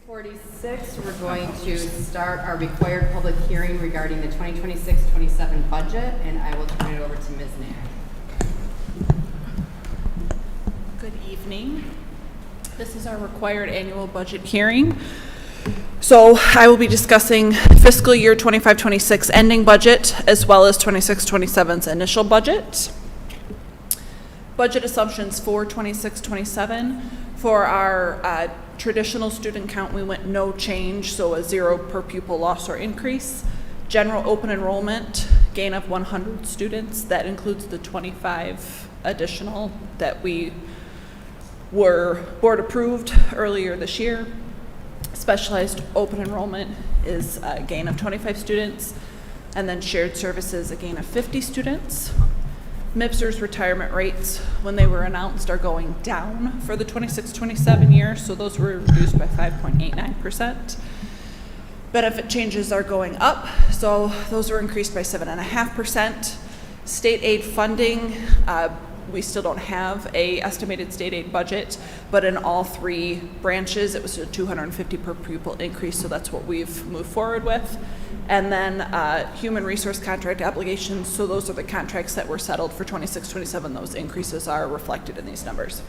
6:46, we're going to start our required public hearing regarding the 2026-27 budget, and I will turn it over to Ms. Nack. Good evening. This is our required annual budget hearing. So I will be discussing fiscal year 25-26 ending budget as well as 26-27's initial budget. Budget assumptions for 26-27. For our traditional student count, we went no change, so a 0 per pupil loss or increase. General open enrollment, gain of 100 students. That includes the 25 additional that we were board approved earlier this year. Specialized open enrollment is a gain of 25 students, and then shared services, a gain of 50 students. MIPSR's retirement rates, when they were announced, are going down for the 26-27 year, so those were reduced by 5.89%. Benefit changes are going up, so those were increased by 7.5%. State aid funding, we still don't have a estimated state aid budget, but in all three branches, it was a 250 per pupil increase, so that's what we've moved forward with. And then human resource contract obligations, so those are the contracts that were settled for 26-27. Those increases are reflected in these numbers.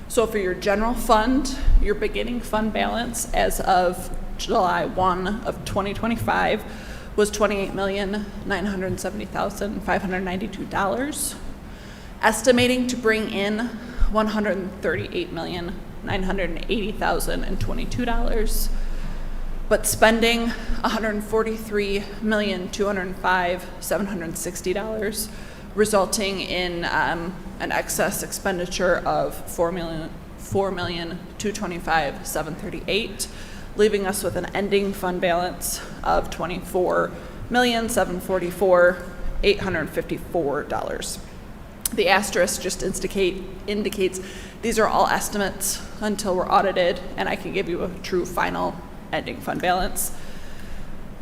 So for your general fund, your beginning fund balance as of July 1 of 2025 was $28,970,592. Estimating to bring in $138,980,022. But spending $143,205,760, resulting in an excess expenditure of $4,225,738, leaving us with an ending fund balance of $24,744,854. The asterisk just indicates these are all estimates until we're audited, and I can give you a true final ending fund balance.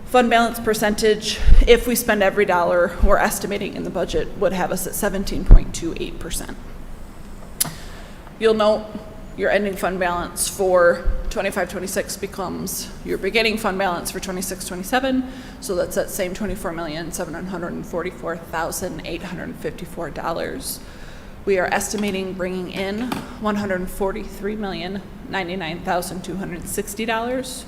Fund balance percentage, if we spend every dollar we're estimating in the budget, would have us at 17.28%. You'll note your ending fund balance for 25-26 becomes your beginning fund balance for 26-27, so that's that same $24,744,854. We are estimating bringing in $143,099,260.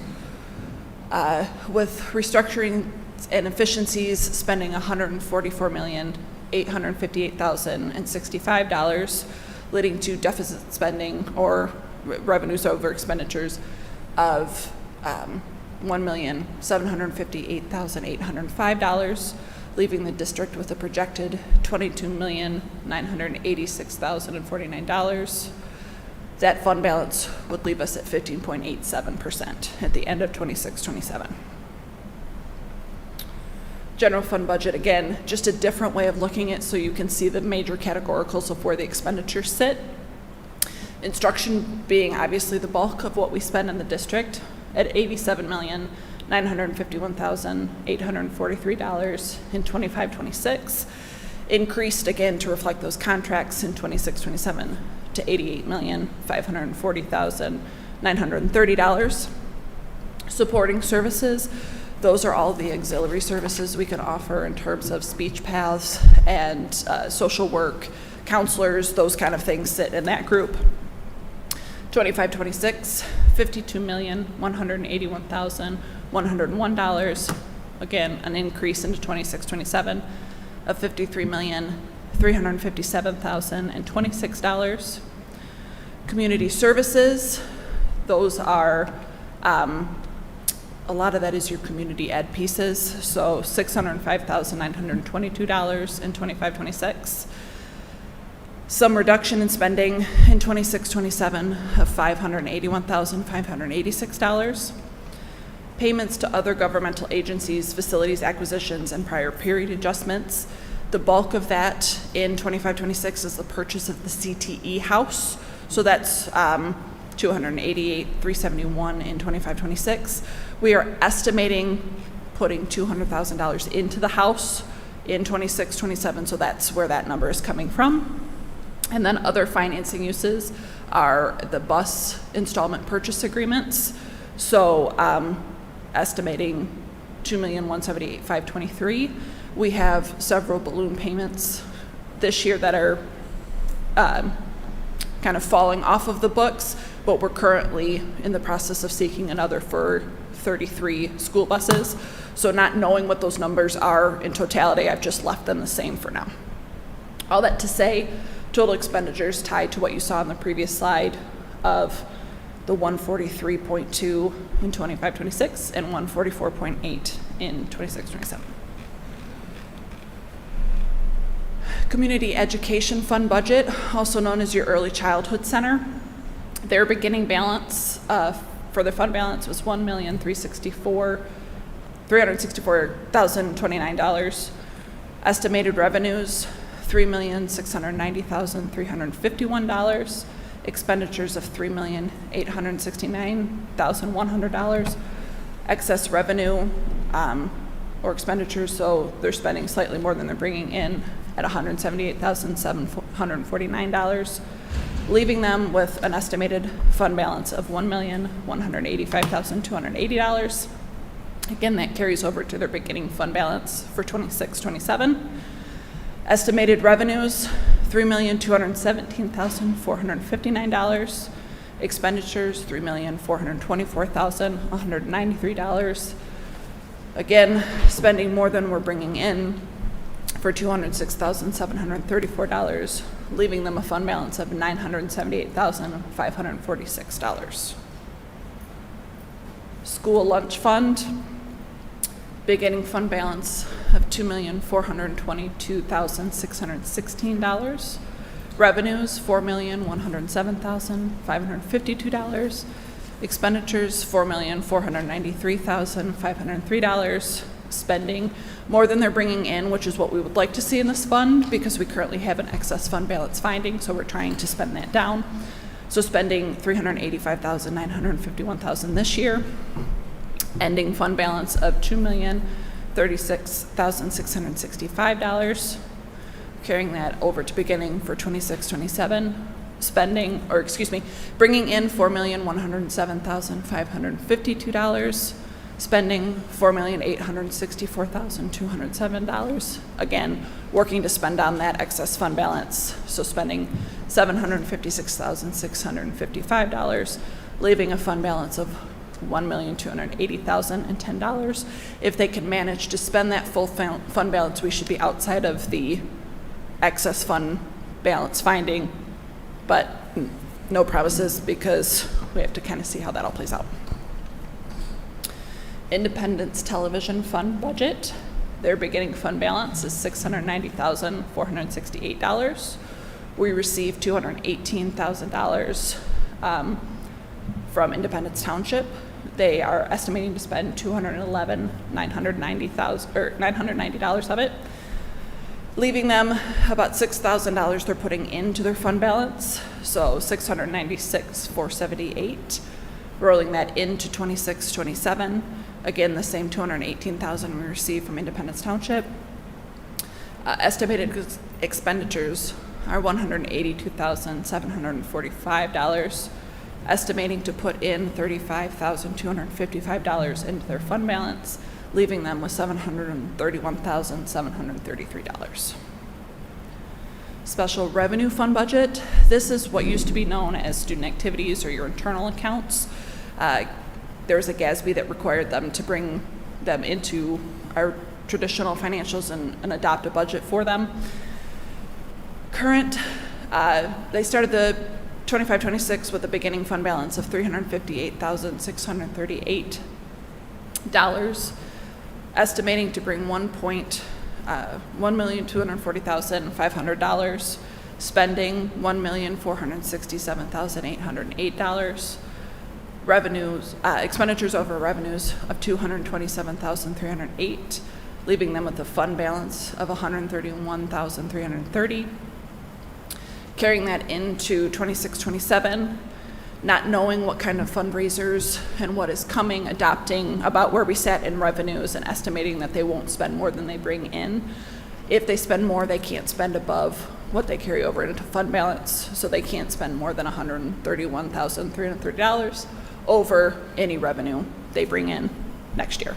With restructuring and efficiencies, spending $144,858,065, leading to deficit spending or revenues over expenditures of $1,758,805, leaving the district with a projected $22,986,049. That fund balance would leave us at 15.87% at the end of 26-27. General fund budget, again, just a different way of looking at it so you can see the major categoricals of where the expenditures sit. Instruction being obviously the bulk of what we spend in the district at $87,951,843 in 25-26. Increased again to reflect those contracts in 26-27 to $88,540,930. Supporting services, those are all the auxiliary services we can offer in terms of speech paths and social work, counselors, those kind of things sit in that group. 25-26, $52,181,101. Again, an increase into 26-27 of $53,357,026. Community services, those are, a lot of that is your community ed pieces, so $605,922 in 25-26. Some reduction in spending in 26-27 of $581,586. Payments to other governmental agencies, facilities acquisitions, and prior period adjustments. The bulk of that in 25-26 is the purchase of the CTE house. So that's $288,371 in 25-26. We are estimating putting $200,000 into the house in 26-27, so that's where that number is coming from. And then other financing uses are the bus installment purchase agreements. So estimating $2,178,523. We have several balloon payments this year that are kind of falling off of the books, but we're currently in the process of seeking another for 33 school buses. So not knowing what those numbers are in totality, I've just left them the same for now. All that to say, total expenditures tied to what you saw on the previous slide of the 143.2 in 25-26 and 144.8 in 26-27. Community Education Fund budget, also known as your Early Childhood Center. Their beginning balance for the fund balance was $364,029. Estimated revenues, $3,690,351. Expenditures of $3,869,100. Excess revenue or expenditures, so they're spending slightly more than they're bringing in at $178,749, leaving them with an estimated fund balance of $1,185,280. Again, that carries over to their beginning fund balance for 26-27. Estimated revenues, $3,217,459. Expenditures, $3,424,193. Again, spending more than we're bringing in for $206,734, leaving them a fund balance of $978,546. School lunch fund, beginning fund balance of $2,422,616. Revenues, $4,107,552. Expenditures, $4,493,503. Spending more than they're bringing in, which is what we would like to see in this fund because we currently have an excess fund balance finding, so we're trying to spend that down. So spending $385,951,000 this year. Ending fund balance of $2,036,665. Carrying that over to beginning for 26-27. Bringing in $4,107,552. Spending $4,864,207. Again, working to spend on that excess fund balance. So spending $756,655, leaving a fund balance of $1,280,010. If they can manage to spend that full fund balance, we should be outside of the excess fund balance finding, but no promises because we have to kind of see how that all plays out. Independence Television Fund budget. Their beginning fund balance is $690,468. We received $218,000 from Independence Township. They are estimating to spend $990,000 of it, leaving them about $6,000 they're putting into their fund balance, so $696,478. Rolling that into 26-27. Again, the same $218,000 we received from Independence Township. Estimated expenditures are $182,745. Estimating to put in $35,255 into their fund balance, leaving them with $731,733. Special revenue fund budget. This is what used to be known as student activities or your internal accounts. There was a GASB that required them to bring them into our traditional financials and adopt a budget for them. They started the 25-26 with a beginning fund balance of $358,638, estimating to bring $1,240,500, spending $1,467,808, revenues, expenditures over revenues of $227,308, leaving them with a fund balance of $131,330. Carrying that into 26-27, not knowing what kind of fundraisers and what is coming, adopting about where we sat in revenues and estimating that they won't spend more than they bring in. If they spend more, they can't spend above what they carry over into fund balance, so they can't spend more than $131,330 over any revenue they bring in next year.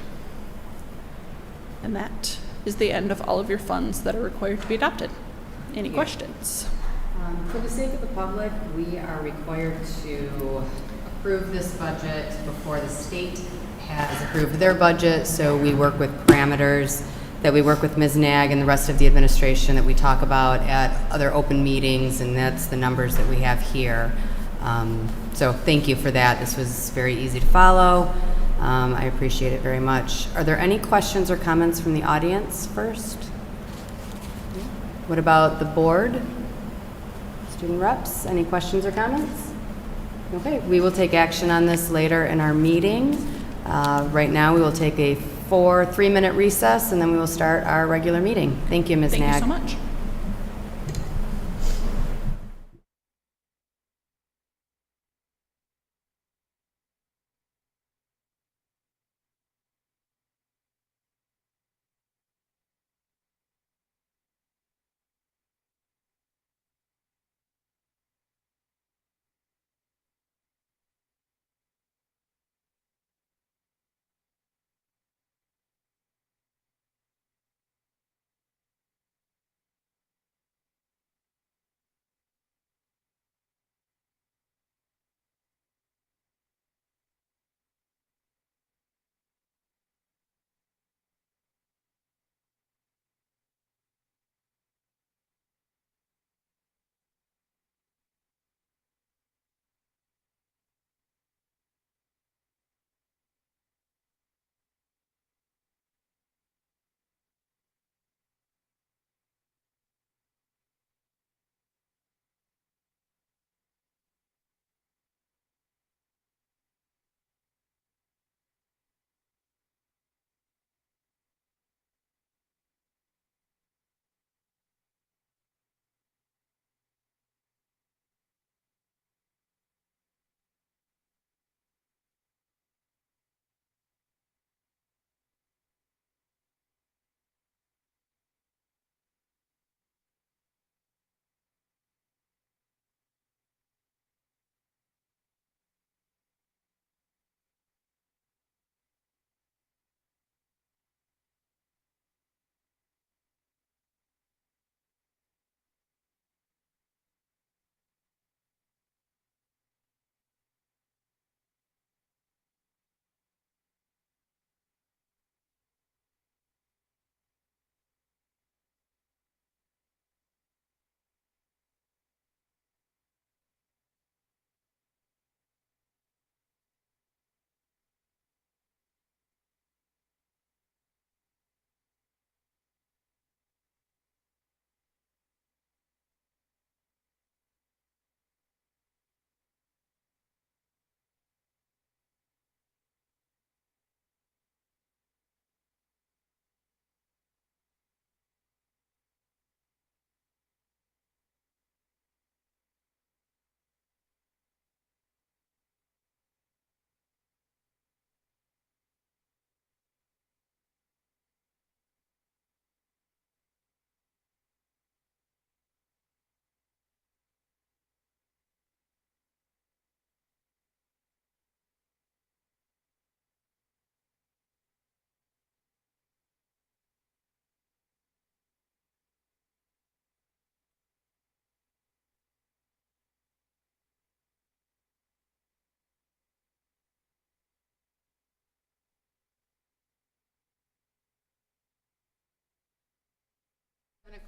And that is the end of all of your funds that are required to be adopted. Any questions? For the sake of the public, we are required to approve this budget before the state has approved their budget, so we work with parameters that we work with Ms. Nag and the rest of the administration that we talk about at other open meetings, and that's the numbers that we have here. So thank you for that. This was very easy to follow. I appreciate it very much. Are there any questions or comments from the audience first? What about the board? Student reps, any questions or comments? Okay, we will take action on this later in our meeting. Right now, we will take a 3-minute recess, and then we will start our regular meeting. Thank you, Ms. Nag. Thank you so much.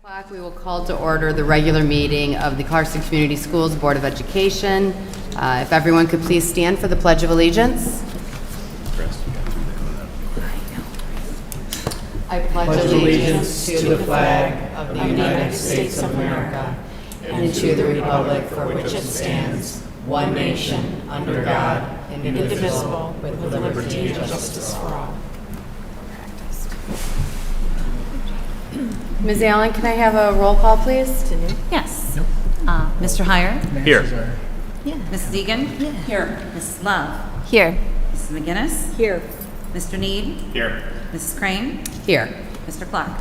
O'clock, we will call to order the regular meeting of the Clarkston Community Schools Board of Education. If everyone could please stand for the Pledge of Allegiance. I pledge allegiance to the flag of the United States of America and to the republic for which it stands, one nation, under God, indivisible, with liberty and justice for all. Ms. Allen, can I have a roll call, please? Yes. Mr. Heyer? Here. Mrs. Egan? Here. Mrs. Love? Here. Mrs. McGinnis? Here. Mr. Need? Here. Mrs. Crane? Here. Mr. Clark?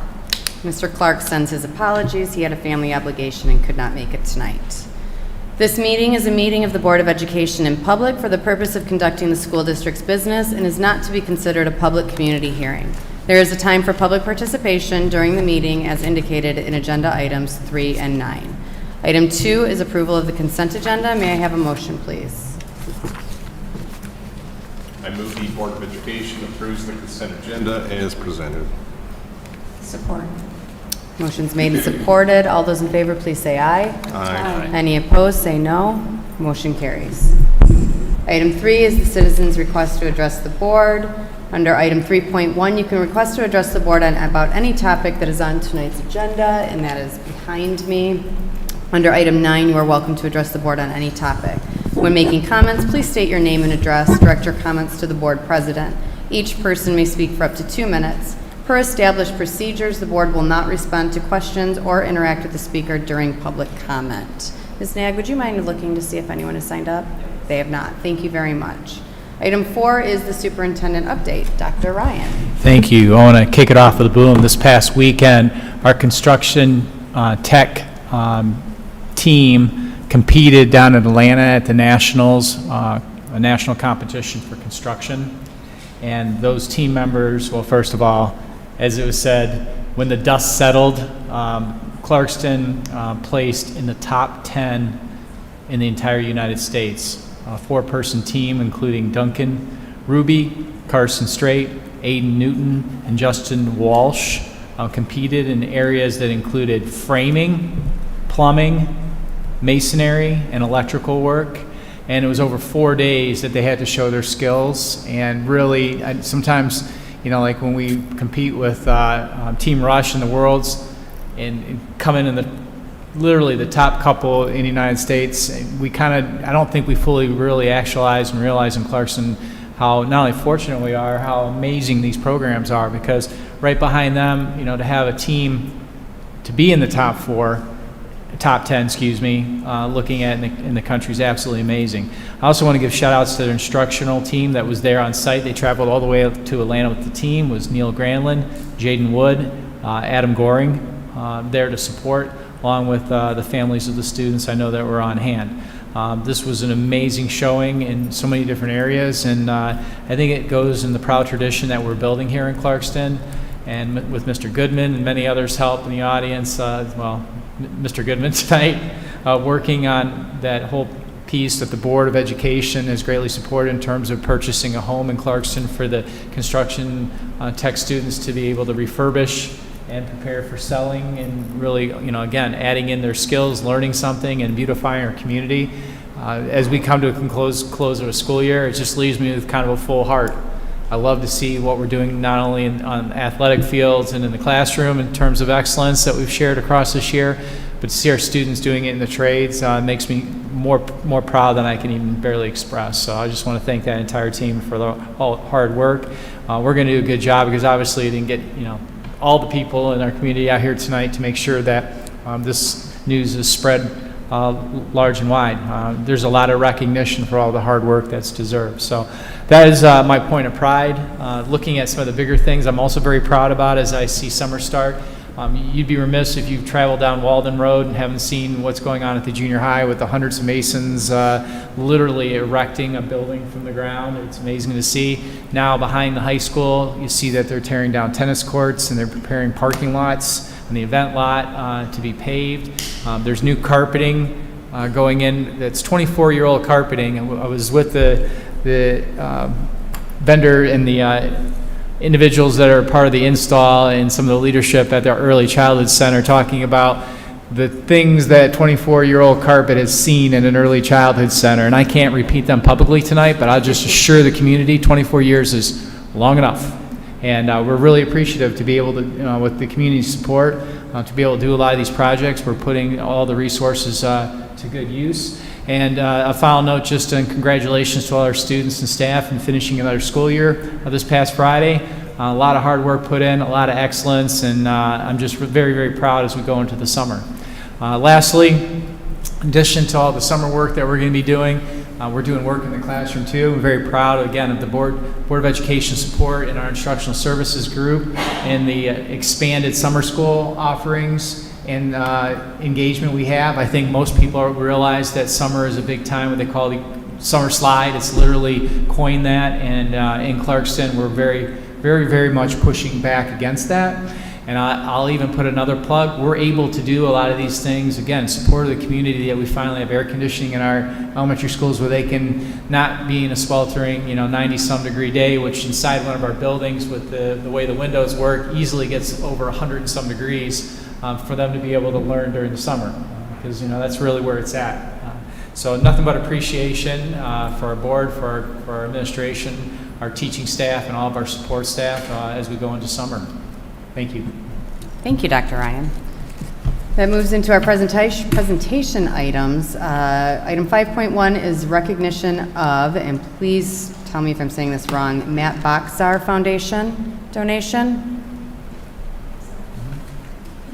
Mr. Clark sends his apologies. He had a family obligation and could not make it tonight. This meeting is a meeting of the Board of Education in public for the purpose of conducting the school district's business and is not to be considered a public community hearing. There is a time for public participation during the meeting as indicated in agenda items 3 and 9. Item 2 is approval of the consent agenda. May I have a motion, please? I move the Board of Education approves the consent agenda as presented. Support. Motion's made and supported. All those in favor, please say aye. Aye. Any opposed, say no. Motion carries. Item 3 is the citizens' request to address the board. Under item 3.1, you can request to address the board on about any topic that is on tonight's agenda, and that is behind me. Under item 9, you are welcome to address the board on any topic. When making comments, please state your name and address. Direct your comments to the board president. Each person may speak for up to 2 minutes. Per established procedures, the board will not respond to questions or interact with the speaker during public comment. Ms. Nag, would you mind looking to see if anyone has signed up? They have not. Thank you very much. Item 4 is the superintendent update. Dr. Ryan. Thank you. I want to kick it off with a boom. This past weekend, our construction tech team competed down in Atlanta at the Nationals, a national competition for construction. And those team members, well, first of all, as it was said, when the dust settled, Clarkston placed in the top 10 in the entire United States. A 4-person team, including Duncan Ruby, Carson Strait, Aiden Newton, and Justin Walsh, competed in areas that included framing, plumbing, masonry, and electrical work. And it was over 4 days that they had to show their skills. And really, sometimes, you know, like when we compete with Team Rush in the Worlds and come in the literally the top couple in the United States, we I don't think we fully really actualize and realize in Clarkston how not only fortunate we are, how amazing these programs are, because right behind them, you know, to have a team to be in the top 10, looking at in the country is absolutely amazing. I also want to give shout outs to their instructional team that was there on site. They traveled all the way up to Atlanta with the team. Was Neil Granlund, Jaden Wood, Adam Goring there to support, along with the families of the students I know that were on hand. This was an amazing showing in so many different areas, and I think it goes in the proud tradition that we're building here in Clarkston, and with Mr. Goodman and many others' help in the audience, Mr. Goodman tonight, working on that whole piece that the Board of Education has greatly supported in terms of purchasing a home in Clarkston for the construction tech students to be able to refurbish and prepare for selling, and really, you know, again, adding in their skills, learning something, and beautifying our community. As we come to a close of a school year, it just leaves me with kind of a full heart. I love to see what we're doing not only on athletic fields and in the classroom in terms of excellence that we've shared across this year, but to see our students doing it in the trades makes me more proud than I can even barely express. So I just want to thank that entire team for all hard work. We're going to do a good job, because obviously it didn't get, you know, all the people in our community out here tonight to make sure that this news is spread large and wide. There's a lot of recognition for all the hard work that's deserved. So that is my point of pride. Looking at some of the bigger things I'm also very proud about as I see summer start. You'd be remiss if you've traveled down Walden Road and haven't seen what's going on at the junior high with the hundreds of masons literally erecting a building from the ground. It's amazing to see. Now behind the high school, you see that they're tearing down tennis courts and they're preparing parking lots and the event lot to be paved. There's new carpeting going in. That's 24-year-old carpeting. I was with the vendor and the individuals that are part of the install and some of the leadership at the Early Childhood Center, talking about the things that 24-year-old carpet has seen in an early childhood center. And I can't repeat them publicly tonight, but I'll just assure the community 24 years is long enough. And we're really appreciative to be able to, with the community support, to be able to do a lot of these projects. We're putting all the resources to good use. And a final note, just congratulations to all our students and staff in finishing another school year this past Friday. A lot of hard work put in, a lot of excellence, and I'm just very, very proud as we go into the summer. Lastly, in addition to all the summer work that we're going to be doing, We're doing work in the classroom too. We're very proud, again, of the Board of Education support and our instructional services group and the expanded summer school offerings and engagement we have. I think most people realize that summer is a big time, what they call the summer slide. It's literally coined that, and in Clarkston, we're very much pushing back against that. And I'll even put another plug. We're able to do a lot of these things, again, support of the community, that we finally have air conditioning in our elementary schools where they can not be in a sweltering, 90-some degree day, which inside one of our buildings with the way the windows work easily gets over 100-some degrees for them to be able to learn during the summer, because, that's really where it's at. So nothing but appreciation for our board, for our administration, our teaching staff, and all of our support staff as we go into summer. Thank you. Thank you, Dr. Ryan. That moves into our presentation items. Item 5.1 is recognition of, and please tell me if I'm saying this wrong, Matt Boxar Foundation donation.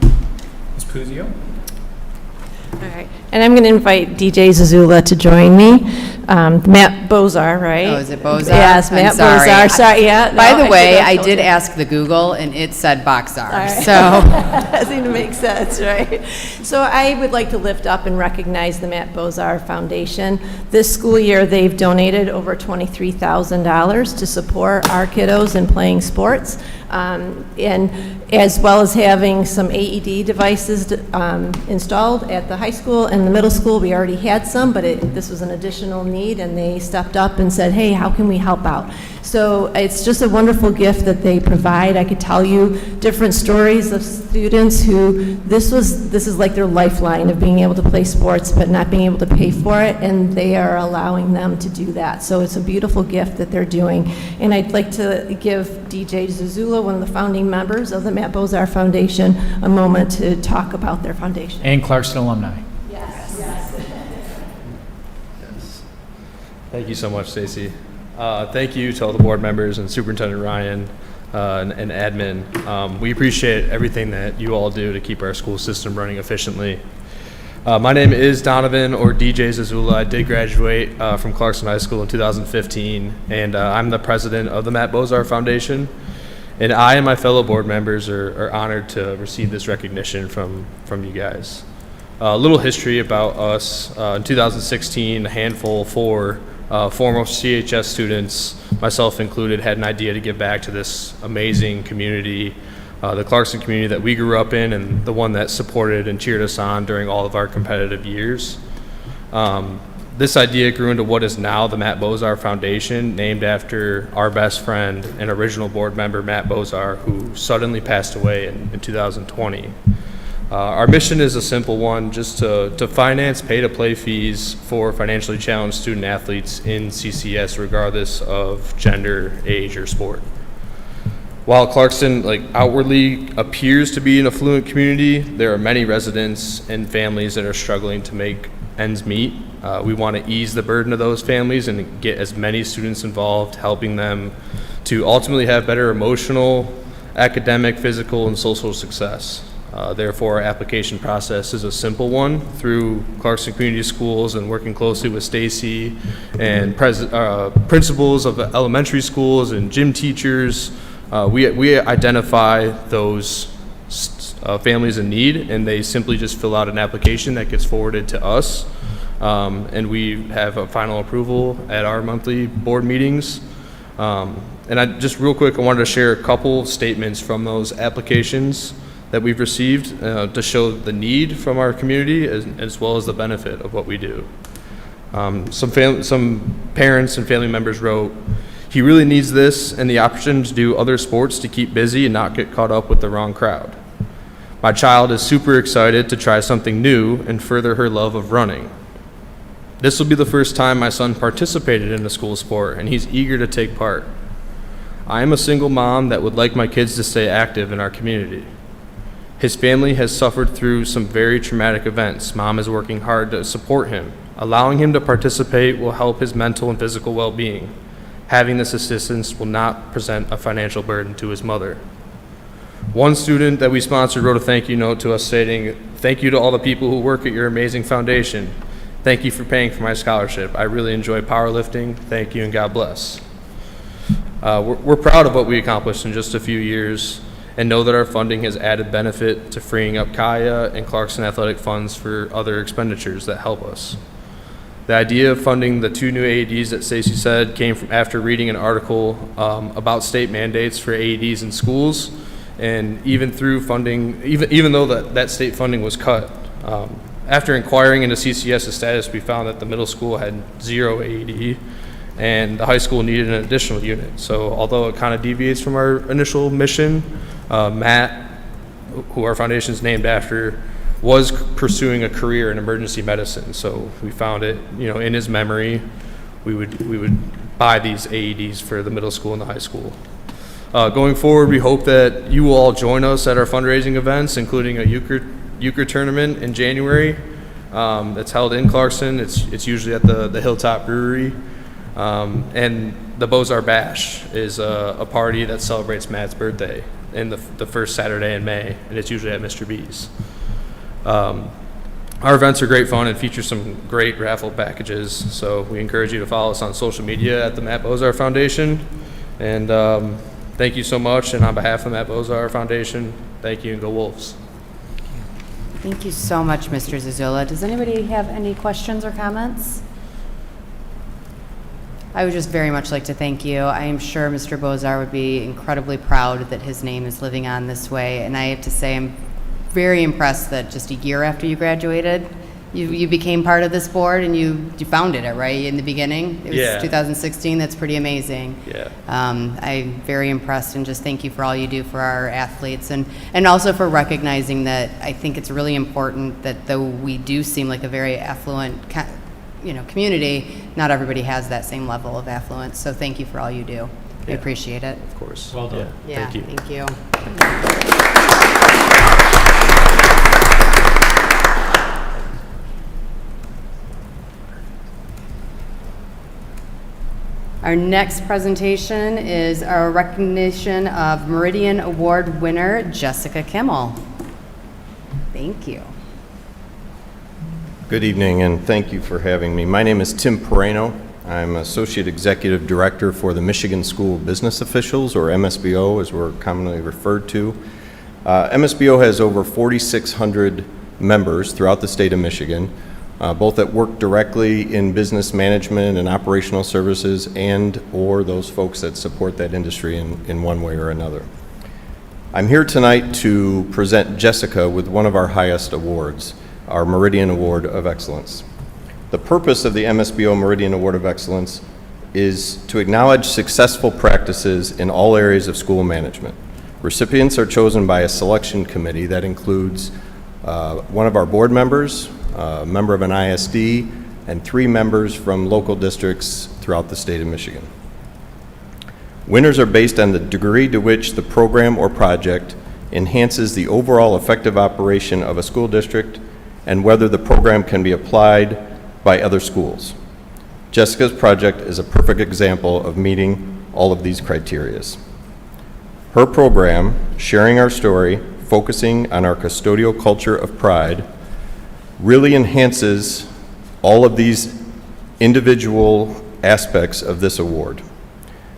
Ms. Puzio? All right, and I'm going to invite DJ Zazula to join me. Matt Bozar, right? Oh, is it Bozar? Yes, I'm Matt sorry. Bozar. Sorry, yeah. By no, the way, I told did you. ask the Google, and it said Boxar. right. So That seemed to make sense, right? So I would like to lift up and recognize the Matt Bozar Foundation. This school year, they've donated over $23,000 to support our kiddos in playing sports, and as well as having some AED devices installed at the high school and the middle school. We already had some, but this was an additional need, and they stepped up and said, hey, how can we help out? So it's just a wonderful gift that they provide. I could tell you different stories of students who this is like their lifeline of being able to play sports but not being able to pay for it, and they are allowing them to do that. So it's a beautiful gift that they're doing. And I'd like to give DJ Zazula, one of the founding members of the Matt Bozar Foundation, a moment to talk about their foundation. And Clarkston alumni. Thank you so much, Stacy. Thank you to all the board members and Superintendent Ryan and admin. We appreciate everything that you all do to keep our school system running efficiently. My name is Donovan, or DJ Zazula. I did graduate from Clarkston High School in 2015, and I'm the president of the Matt Bozar Foundation. And I and my fellow board members are honored to receive this recognition from you guys. A little history about us. In 2016, a handful, four foremost CHS students, myself included, had an idea to give back to this amazing community, the Clarkston community that we grew up in, and the one that supported and cheered us on during all of our competitive years. This idea grew into what is now the Matt Bozar Foundation, named after our best friend and original board member, Matt Bozar, who suddenly passed away in 2020. Our mission is a simple one, just to finance pay-to-play fees for financially challenged student athletes in CCS, regardless of gender, age, or sport. While Clarkston outwardly appears to be an affluent community, there are many residents and families that are struggling to make ends meet. We want to ease the burden of those families and get as many students involved, helping them to ultimately have better emotional, academic, physical, and social success. Therefore, our application process is a simple one through Clarkston Community Schools, and working closely with Stacy and principals of elementary schools and gym teachers. We identify those families in need, and they simply just fill out an application that gets forwarded to us. And we have a final approval at our monthly board meetings. And just real quick, I wanted to share a couple statements from those applications that we've received to show the need from our community as well as the benefit of what we do. Some parents and family members wrote, "He really needs this and the option to do other sports to keep busy and not get caught up with the wrong crowd. My child is super excited to try something new and further her love of running. This will be the first time my son participated in a school sport, and he's eager to take part. I am a single mom that would like my kids to stay active in our community. His family has suffered through some very traumatic events. Mom is working hard to support him. Allowing him to participate will help his mental and physical well-being. Having this assistance will not present a financial burden to his mother." One student that we sponsored wrote a thank you note to us stating, "Thank you to all the people who work at your amazing foundation. Thank you for paying for my scholarship. I really enjoy powerlifting. Thank you and God bless. We're proud of what we accomplished in just a few years and know that our funding has added benefit to freeing up Kaya and Clarkston athletic funds for other expenditures that help us. The idea of funding the 2 new AEDs that Stacy said came from after reading an article about state mandates for AEDs in schools, and even through funding, even though that state funding was cut. After inquiring into CCS's status, we found that the middle school had 0 AED, and the high school needed an additional unit. So although it kind of deviates from our initial mission, Matt, who our foundation is named after, was pursuing a career in emergency medicine. So we found it, in his memory, we would buy these AEDs for the middle school and the high school. Going forward, we hope that you will all join us at our fundraising events, including a euchre tournament in January that's held in Clarkston. It's usually at the Hilltop Brewery. And the Bozar Bash is a party that celebrates Matt's birthday in the first Saturday in May, and it's usually at Mr. B's. Our events are great fun and feature some great raffle packages, so we encourage you to follow us on social media at the Matt Bozar Foundation. And thank you so much, and on behalf of the Matt Bozar Foundation, thank you and go Wolves. Thank you so much, Mr. Zazula. Does anybody have any questions or comments? I would just very much like to thank you. I am sure Mr. Bozar would be incredibly proud that his name is living on this way, and I have to say I'm very impressed that just a year after you graduated, you became part of this board and you founded it, right, in the beginning? It was 2016. That's pretty amazing. Yeah. I'm very impressed, and just thank you for all you do for our athletes, and also for recognizing that I think it's really important that though we do seem like a very affluent community, not everybody has that same level of affluence. So thank you for all you do. I appreciate it. Of course. Well done. Yeah, Thank you. thank you. Our next presentation is our recognition of Meridian Award winner Jessica Kimmel. Thank you. Good evening, and thank you for having me. My name is Tim Pereno. I'm Associate Executive Director for the Michigan School Business Officials, or MSBO as we're commonly referred to. MSBO has over 4,600 members throughout the state of Michigan, both that work directly in business management and operational services and or those folks that support that industry in one way or another. I'm here tonight to present Jessica with one of our highest awards, our Meridian Award of Excellence. The purpose of the MSBO Meridian Award of Excellence is to acknowledge successful practices in all areas of school management. Recipients are chosen by a selection committee that includes one of our board members, a member of an ISD, and 3 members from local districts throughout the state of Michigan. Winners are based on the degree to which the program or project enhances the overall effective operation of a school district and whether the program can be applied by other schools. Jessica's project is a perfect example of meeting all of these criteria. Her program, Sharing Our Story, focusing on our custodial culture of pride, really enhances all of these individual aspects of this award.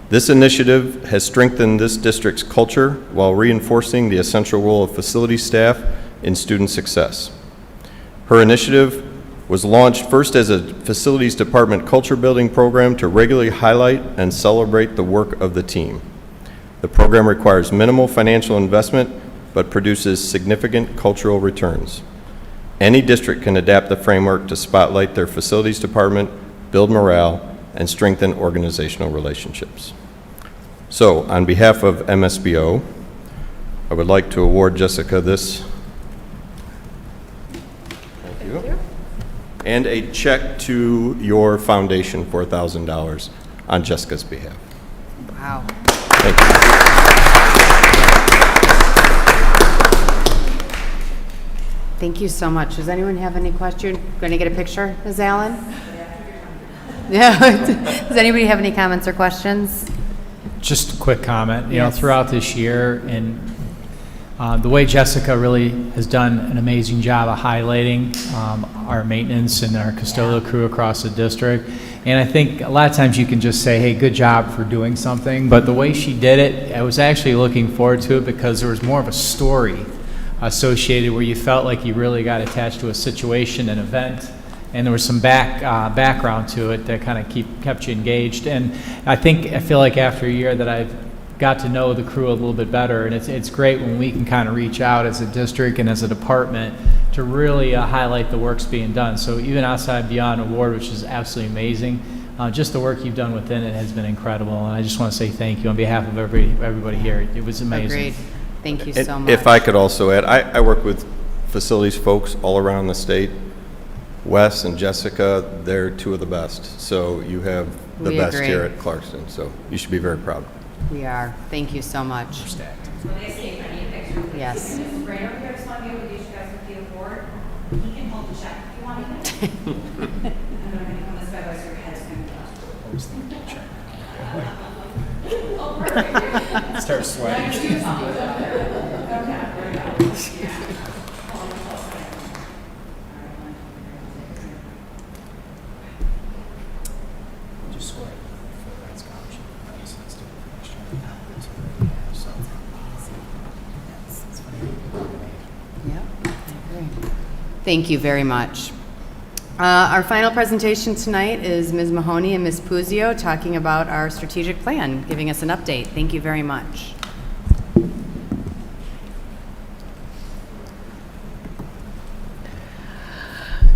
This initiative has strengthened this district's culture while reinforcing the essential role of facility staff in student success. Her initiative was launched first as a facilities department culture building program to regularly highlight and celebrate the work of the team. The program requires minimal financial investment but produces significant cultural returns. Any district can adapt the framework to spotlight their facilities department, build morale, and strengthen organizational relationships. So, on behalf of MSBO, I would like to award Jessica this. Thank you. And a check to your foundation for $1,000 on Jessica's behalf. Wow. Thank you. Thank you so much. Does anyone have any question? Going to get a picture, Ms. Allen? Yeah. Does anybody have any comments or questions? Just a quick comment. Yes. Throughout this year, and The way Jessica really has done an amazing job of highlighting our maintenance and our custodial crew across the district. And I think a lot of times you can just say, hey, good job for doing something. But the way she did it, I was actually looking forward to it because there was more of a story associated where you felt like you really got attached to a situation, an event, and there was some background to it that kind of kept you engaged. And I feel like after a year that I've got to know the crew a little bit better, and it's great when we can kind of reach out as a district and as a department to really highlight the work's being done. So even outside Beyond Award, which is absolutely amazing, just the work you've done within it has been incredible, and I just want to say thank you on behalf of everybody here. It was amazing. Agreed. Thank you so much. If I could also add, I work with facilities folks all around the state. Wes and Jessica, they're two of the best. So you have the We best agree. here at Clarkston, so you should be very proud. We are. Thank you so much. Yes. Mrs. Brainer here, just want to be able to get you guys with the award. He can hold the check if you want him. And then I'm going to come this way, so your head's going to go. Start sweating. Thank you very much. Our final presentation tonight is Ms. Mahoney and Ms. Puzio talking about our strategic plan, giving us an update. Thank you very much.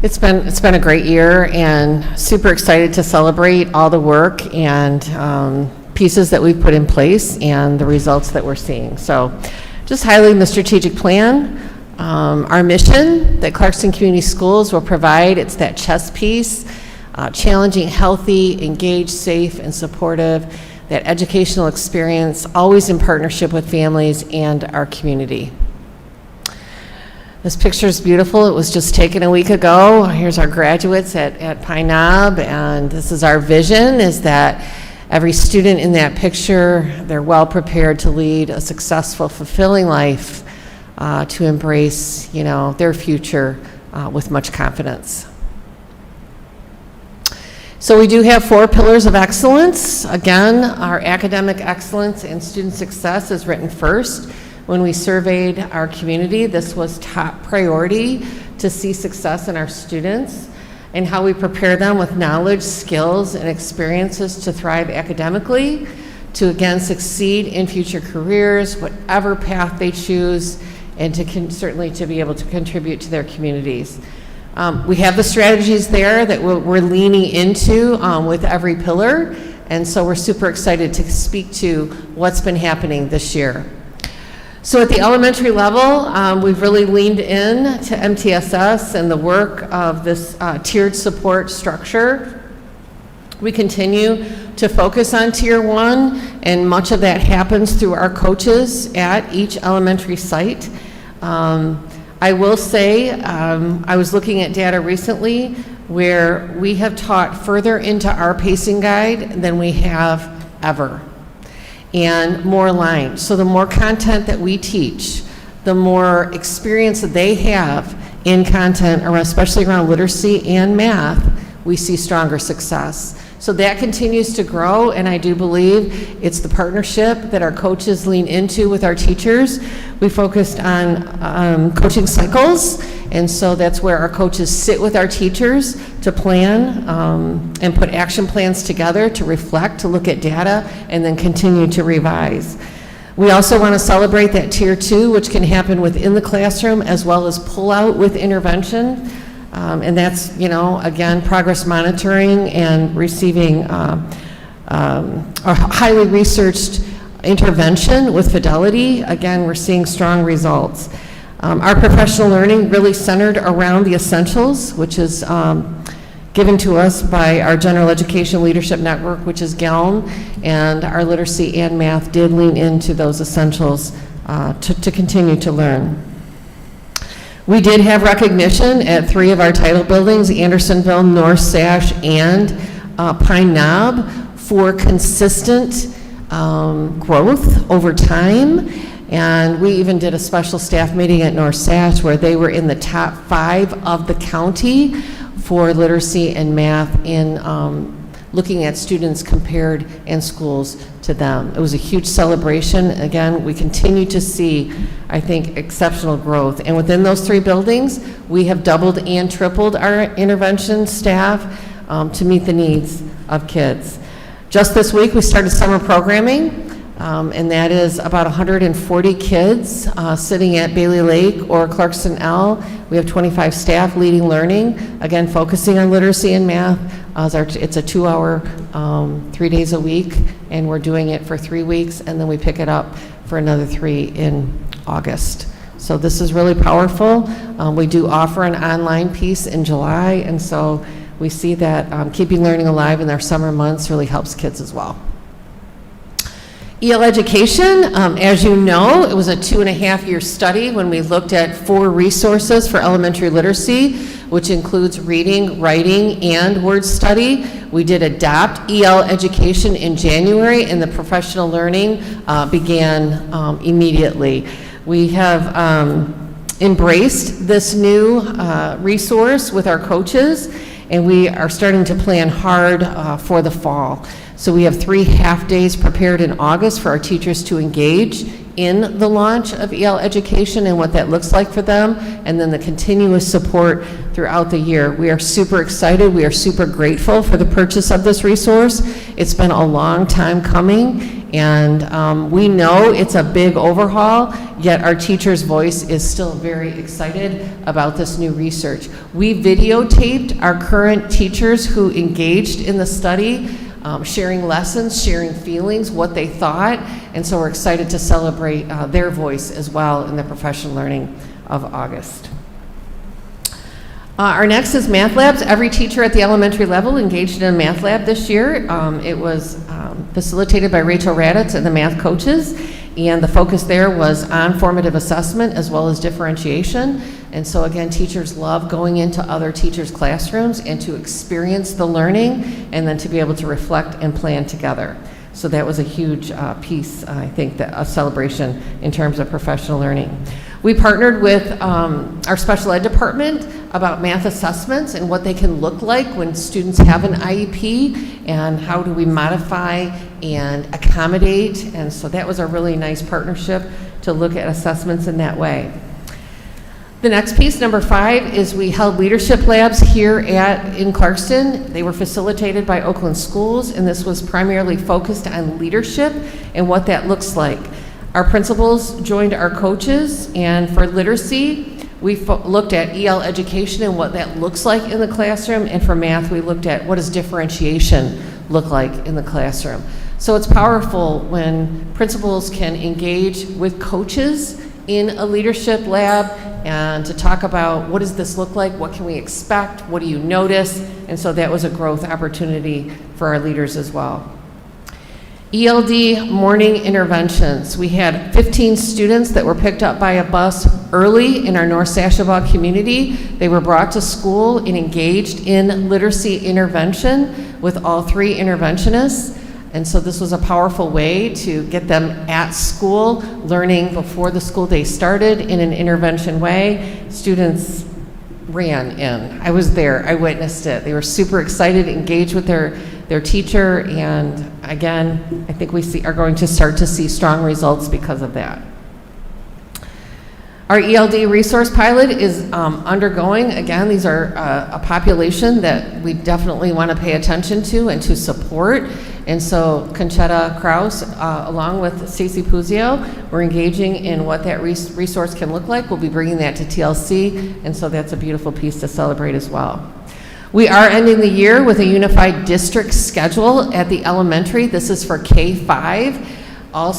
It's been a great year, and super excited to celebrate all the work and pieces that we've put in place and the results that we're seeing. So just highlighting the strategic plan. Our mission that Clarkston Community Schools will provide, it's that chess piece, challenging, healthy, engaged, safe, and supportive, that educational experience, always in partnership with families and our community. This picture is beautiful. It was just taken a week ago. Here's our graduates at Pine Knob, and this is our vision, is that every student in that picture, they're well prepared to lead a successful, fulfilling life, to embrace, their future with much confidence. So we do have 4 pillars of excellence. Again, our academic excellence and student success is written first. When we surveyed our community, this was top priority, to see success in our students and how we prepare them with knowledge, skills, and experiences to thrive academically, to again succeed in future careers, whatever path they choose, and certainly to be able to contribute to their communities. We have the strategies there that we're leaning into with every pillar, and so we're super excited to speak to what's been happening this year. So at the elementary level, we've really leaned in to MTSS and the work of this tiered support structure. We continue to focus on Tier 1, and much of that happens through our coaches at each elementary site. I will say, I was looking at data recently where we have taught further into our pacing guide than we have ever, and more lines. So the more content that we teach, the more experience that they have in content, especially around literacy and math, we see stronger success. So that continues to grow, and I do believe it's the partnership that our coaches lean into with our teachers. We focused on coaching cycles, and so that's where our coaches sit with our teachers to plan and put action plans together to reflect, to look at data, and then continue to revise. We also want to celebrate that Tier 2, which can happen within the classroom as well as pull out with intervention. And that's, again, progress monitoring and receiving a highly researched intervention with fidelity. Again, we're seeing strong results. Our professional learning really centered around the essentials, which is given to us by our General Education Leadership Network, which is GELM, and our literacy and math did lean into those essentials to continue to learn. We did have recognition at 3 of our title buildings, Andersonville, North Sash, and Pine Knob, for consistent growth over time. And we even did a special staff meeting at North Sash where they were in the top 5 of the county for literacy and math in looking at students compared in schools to them. It was a huge celebration. Again, we continue to see, I think, exceptional growth. And within those 3 buildings, we have doubled and tripled our intervention staff to meet the needs of kids. Just this week, we started summer programming, and that is about 140 kids sitting at Bailey Lake or Clarkston L. We have 25 staff leading learning, again, focusing on literacy and math. It's a 2-hour, 3 days a week, and we're doing it for 3 weeks, and then we pick it up for another 3 in August. So this is really powerful. We do offer an online piece in July, and so we see that keeping learning alive in our summer months really helps kids as well. EL education, as you know, it was a 2.5-year study when we looked at 4 resources for elementary literacy, which includes reading, writing, and word study. We did adopt EL education in January, and the professional learning began immediately. We have embraced this new resource with our coaches, and we are starting to plan hard for the fall. So we have 3 half-days prepared in August for our teachers to engage in the launch of EL education and what that looks like for them, and then the continuous support throughout the year. We are super excited. We are super grateful for the purchase of this resource. It's been a long time coming, and we know it's a big overhaul, yet our teacher's voice is still very excited about this new research. We videotaped our current teachers who engaged in the study, sharing lessons, sharing feelings, what they thought, and so we're excited to celebrate their voice as well in the professional learning of August. Our next is math labs. Every teacher at the elementary level engaged in a math lab this year. It was facilitated by Rachel Raditz and the math coaches, and the focus there was on formative assessment as well as differentiation. And so again, teachers love going into other teachers' classrooms and to experience the learning and then to be able to reflect and plan together. So that was a huge piece, I think, a celebration in terms of professional learning. We partnered with our special ed department about math assessments and what they can look like when students have an IEP and how do we modify and accommodate. And so that was a really nice partnership to look at assessments in that way. The next piece, number 5, is we held leadership labs here in Clarkston. They were facilitated by Oakland Schools, and this was primarily focused on leadership and what that looks like. Our principals joined our coaches, and for literacy, we looked at EL education and what that looks like in the classroom, and for math, we looked at what does differentiation look like in the classroom. So it's powerful when principals can engage with coaches in a leadership lab and to talk about what does this look like, what can we expect, what do you notice, and so that was a growth opportunity for our leaders as well. ELD morning interventions. We had 15 students that were picked up by a bus early in our North Sashabaw community. They were brought to school and engaged in literacy intervention with all 3 interventionists. And so this was a powerful way to get them at school, learning before the school day started in an intervention way. Students ran in. I was there. I witnessed it. They were super excited, engaged with their teacher, and again, I think we are going to start to see strong results because of that. Our ELD resource pilot is undergoing. Again, these are a population that we definitely want to pay attention to and to support. And so Conchetta Kraus, along with Stacey Puzio, we're engaging in what that resource can look like. We'll be bringing that to TLC, and so that's a beautiful piece to celebrate as well. We are ending the year with a unified district schedule at the elementary. This is for K-5. All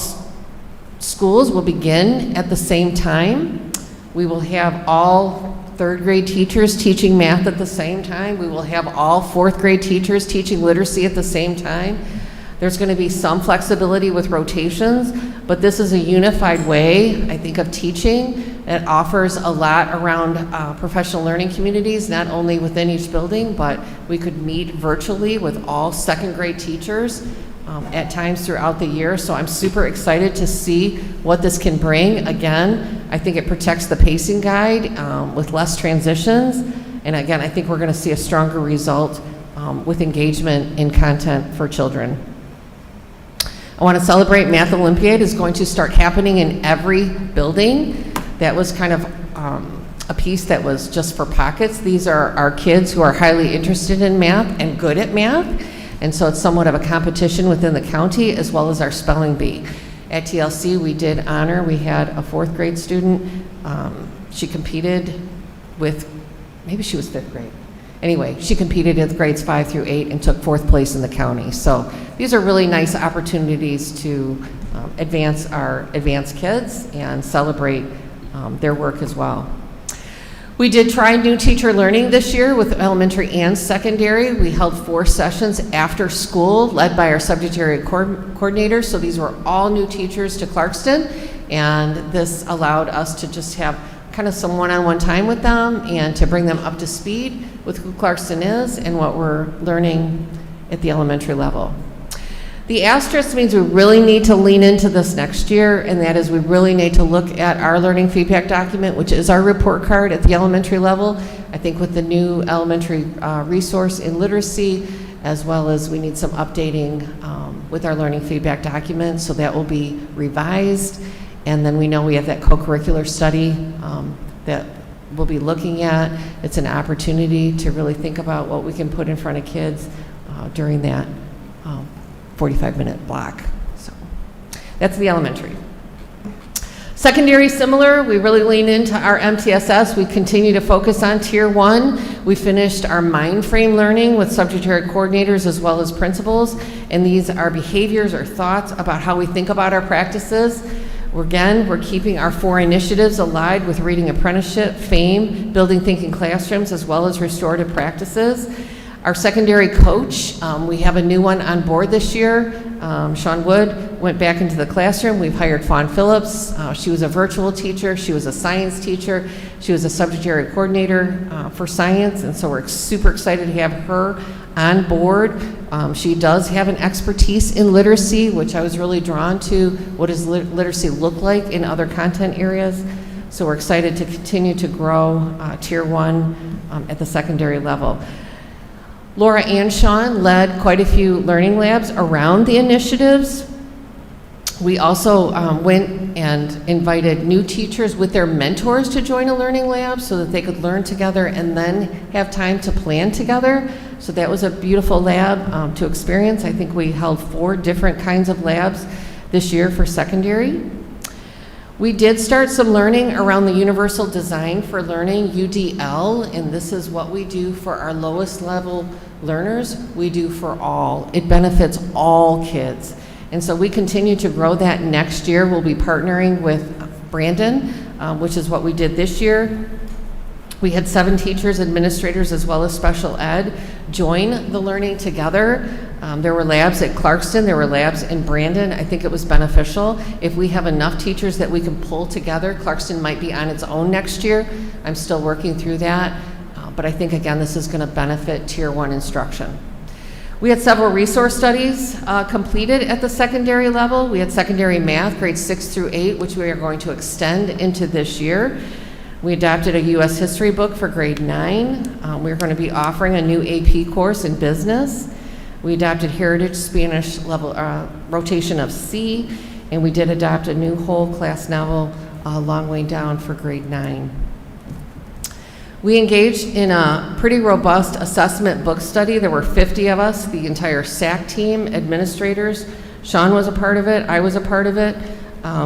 schools will begin at the same time. We will have all 3rd grade teachers teaching math at the same time. We will have all 4th grade teachers teaching literacy at the same time. There's going to be some flexibility with rotations, but this is a unified way, I think, of teaching. It offers a lot around professional learning communities, not only within each building, but we could meet virtually with all 2nd grade teachers at times throughout the year. So I'm super excited to see what this can bring. Again, I think it protects the pacing guide with less transitions. And again, I think we're going to see a stronger result with engagement in content for children. I want to celebrate Math Olympiad is going to start happening in every building. That was kind of a piece that was just for pockets. These are our kids who are highly interested in math and good at math. And so it's somewhat of a competition within the county as well as our spelling bee. At TLC, we did honor, we had a 4th grade student. She competed with, maybe she was 5th grade. Anyway, she competed in grades 5 through 8 and took 4th place in the county. So these are really nice opportunities to advance our advanced kids and celebrate their work as well. We did try new teacher learning this year with elementary and secondary. We held 4 sessions after school led by our subject area coordinators. So these were all new teachers to Clarkston, and this allowed us to just have kind of some one-on-one time with them and to bring them up to speed with who Clarkston is and what we're learning at the elementary level. The asterisk means we really need to lean into this next year, and that is we really need to look at our learning feedback document, which is our report card at the elementary level. I think with the new elementary resource in literacy, as well as we need some updating with our learning feedback document, so that will be revised. And then we know we have that co-curricular study that we'll be looking at. It's an opportunity to really think about what we can put in front of kids during that 45-minute block. So that's the elementary. Secondary, similar, we really lean into our MTSS. We continue to focus on Tier 1. We finished our mind frame learning with subject area coordinators as well as principals, and these are behaviors or thoughts about how we think about our practices. Again, we're keeping our 4 initiatives alive with reading apprenticeship, FAME, building thinking classrooms, as well as restorative practices. Our secondary coach, we have a new one on board this year. Sean Wood went back into the classroom. We've hired Fawn Phillips. She was a virtual teacher. She was a science teacher. She was a subject area coordinator for science, and so we're super excited to have her on board. She does have an expertise in literacy, which I was really drawn to. What does literacy look like in other content areas? So we're excited to continue to grow Tier 1 at the secondary level. Laura and Sean led quite a few learning labs around the initiatives. We also went and invited new teachers with their mentors to join a learning lab so that they could learn together and then have time to plan together. So that was a beautiful lab to experience. I think we held 4 different kinds of labs this year for secondary. We did start some learning around the Universal Design for Learning, UDL, and this is what we do for our lowest level learners. We do for all. It benefits all kids. And so we continue to grow that next year. We'll be partnering with Brandon, which is what we did this year. We had 7 teachers, administrators, as well as special ed join the learning together. There were labs at Clarkston, there were labs in Brandon. I think it was beneficial. If we have enough teachers that we can pull together, Clarkston might be on its own next year. I'm still working through that. But I think, again, this is going to benefit Tier 1 instruction. We had several resource studies completed at the secondary level. We had secondary math, grades 6 through 8, which we are going to extend into this year. We adopted a U.S. history book for grade 9. We're going to be offering a new AP course in business. We adopted Heritage Spanish level rotation of C, and we did adopt a new whole class novel, Long Way Down, for grade 9. We engaged in a pretty robust assessment book study. There were 50 of us, the entire SAC team, administrators. Sean was a part of it, I was a part of it.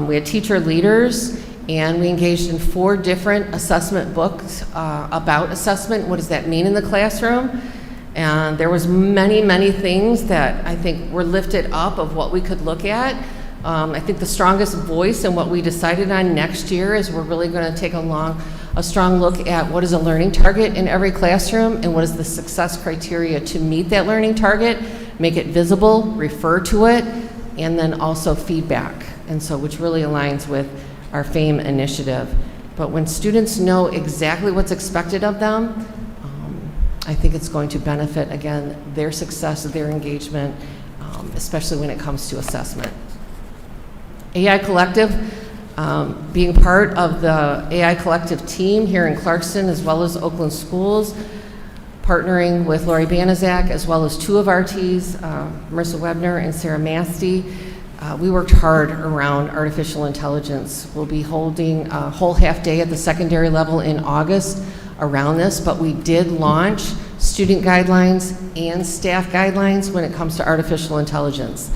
We had teacher leaders, and we engaged in 4 different assessment books about assessment. What does that mean in the classroom? And there was many things that I think were lifted up of what we could look at. I think the strongest voice and what we decided on next year is we're really going to take a strong look at what is a learning target in every classroom and what is the success criteria to meet that learning target, make it visible, refer to it, and then also feedback. And so, which really aligns with our FAME initiative. But when students know exactly what's expected of them, I think it's going to benefit, again, their success, their engagement, especially when it comes to assessment. AI Collective, being part of the AI Collective team here in Clarkston as well as Oakland Schools, partnering with Lori Banaszak as well as two of our Ts, Marissa Webner and Sarah Masty. We worked hard around artificial intelligence. We'll be holding a whole half day at the secondary level in August around this, but we did launch student guidelines and staff guidelines when it comes to artificial intelligence.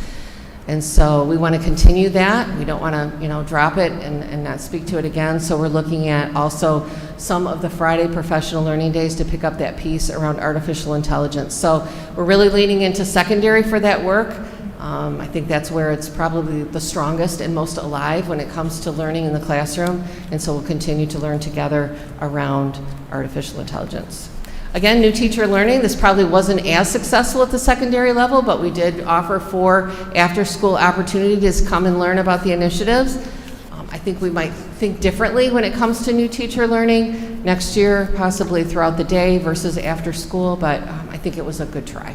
And so we want to continue that. We don't want to, drop it and not speak to it again. So we're looking at also some of the Friday professional learning days to pick up that piece around artificial intelligence. So we're really leaning into secondary for that work. I think that's where it's probably the strongest and most alive when it comes to learning in the classroom. And so we'll continue to learn together around artificial intelligence. Again, new teacher learning, this probably wasn't as successful at the secondary level, but we did offer 4 after-school opportunities to come and learn about the initiatives. I think we might think differently when it comes to new teacher learning next year, possibly throughout the day versus after school, but I think it was a good try.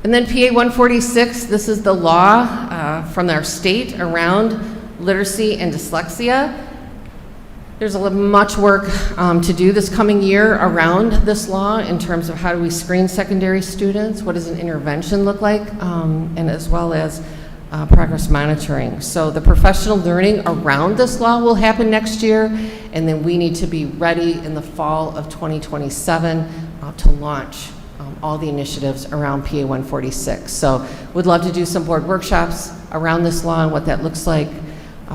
And then PA 146, this is the law from our state around literacy and dyslexia. There's much work to do this coming year around this law in terms of how do we screen secondary students, what does an intervention look like, and as well as progress monitoring. So the professional learning around this law will happen next year, and then we need to be ready in the fall of 2027 to launch all the initiatives around PA 146. So would love to do some board workshops around this law and what that looks like.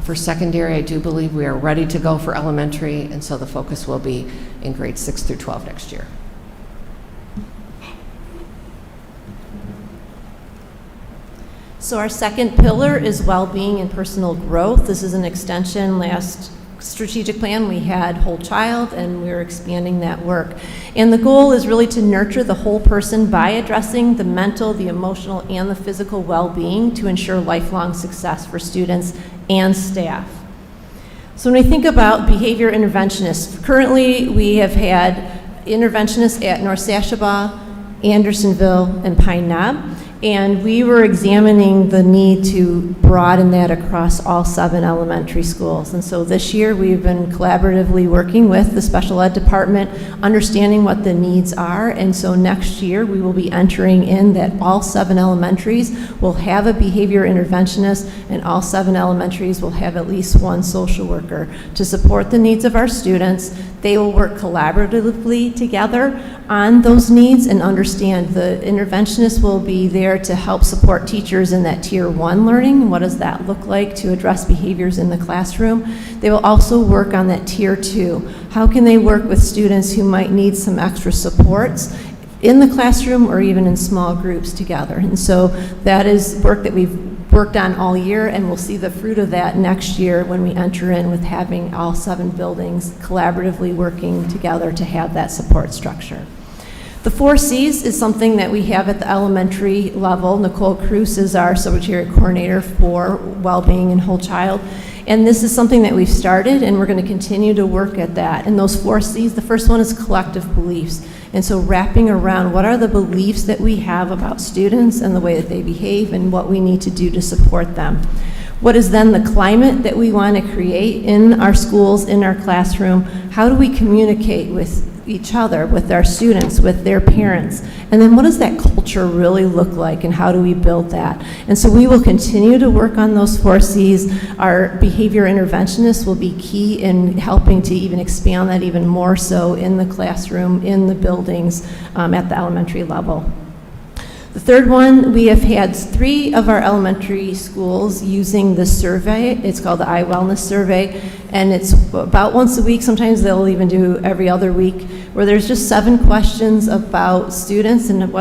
For secondary, I do believe we are ready to go for elementary, and so the focus will be in grades 6 through 12 next year. So our second pillar is well-being and personal growth. This is an extension. Last strategic plan we had whole child, and we're expanding that work. And the goal is really to nurture the whole person by addressing the mental, the emotional, and the physical well-being to ensure lifelong success for students and staff. So when we think about behavior interventionists, currently we have had interventionists at North Sashaba, Andersonville, and Pine Knob. And we were examining the need to broaden that across all 7 elementary schools. And so this year we've been collaboratively working with the special ed department, understanding what the needs are. And so next year we will be entering in that all 7 elementaries will have a behavior interventionist, and all 7 elementaries will have at least 1 social worker to support the needs of our students. They will work collaboratively together on those needs and understand the interventionist will be there to help support teachers in that tier 1 learning. What does that look like to address behaviors in the classroom? They will also work on that tier 2. How can they work with students who might need some extra supports in the classroom or even in small groups together? And so that is work that we've worked on all year, and we'll see the fruit of that next year when we enter in with having all 7 buildings collaboratively working together to have that support structure. The 4 C's is something that we have at the elementary level. Nicole Cruz is our Secretariat Coordinator for Wellbeing and Whole Child. And this is something that we've started, and we're going to continue to work at that. And those 4 C's, the first one is collective beliefs. And so wrapping around what are the beliefs that we have about students and the way that they behave and what we need to do to support them. What is then the climate that we want to create in our schools, in our classroom? How do we communicate with each other, with our students, with their parents? And then what does that culture really look like, and how do we build that? And so we will continue to work on those 4 C's. Our behavior interventionists will be key in helping to even expand that even more so in the classroom, in the buildings, at the elementary level. The third one, we have had 3 of our elementary schools using the survey. It's called the iWellness Survey, and it's about once a week. Sometimes they'll even do every other week, where there's just 7 questions about students and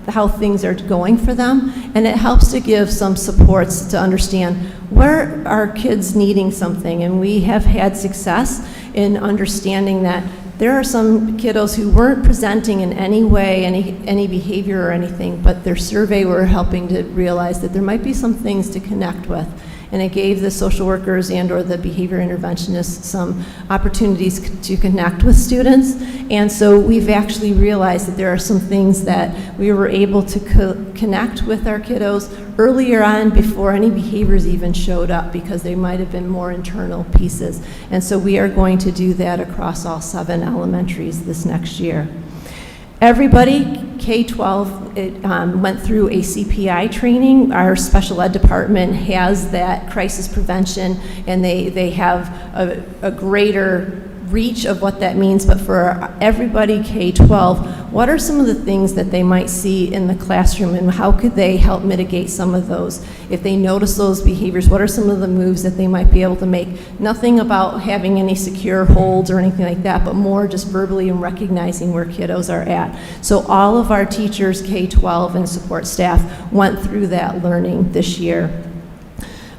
how things are going for them, and it helps to give some supports to understand where are kids needing something. And we have had success in understanding that there are some kiddos who weren't presenting in any way, any behavior or anything, but their survey were helping to realize that there might be some things to connect with. and it gave the social workers and/or the behavior interventionists some opportunities to connect with students. And so we've actually realized that there are some things that we were able to connect with our kiddos earlier on before any behaviors even showed up, because they might have been more internal pieces. And so we are going to do that across all 7 elementaries this next year. Everybody, K-12, went through a CPI training. Our special ed department has that crisis prevention, and they have a greater reach of what that means. But for everybody K-12, what are some of the things that they might see in the classroom, and how could they help mitigate some of those? If they notice those behaviors, what are some of the moves that they might be able to make? Nothing about having any secure holds or anything like that, but more just verbally and recognizing where kiddos are at. So all of our teachers, K-12 and support staff, went through that learning this year.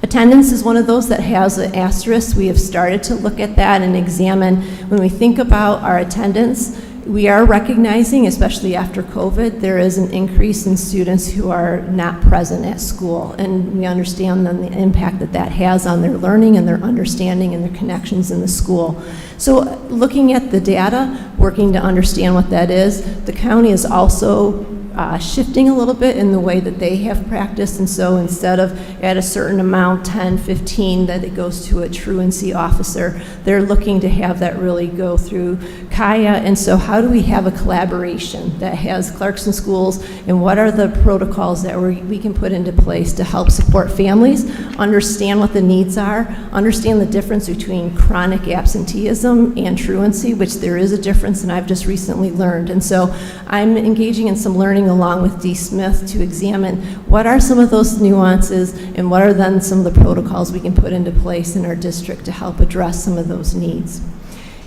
Attendance is one of those that has an asterisk. We have started to look at that and examine. When we think about our attendance, we are recognizing, especially after COVID, there is an increase in students who are not present at school. And we understand then the impact that that has on their learning and their understanding and their connections in the school. So looking at the data, working to understand what that is, the county is also shifting a little bit in the way that they have practiced. And so instead of at a certain amount, 10, 15, that it goes to a truancy officer, they're looking to have that really go through Kaya. And so how do we have a collaboration that has Clarkston Schools, and what are the protocols that we can put into place to help support families, understand what the needs are, understand the difference between chronic absenteeism and truancy, which there is a difference, and I've just recently learned. And so I'm engaging in some learning along with D. Smith to examine what are some of those nuances and what are then some of the protocols we can put into place in our district to help address some of those needs.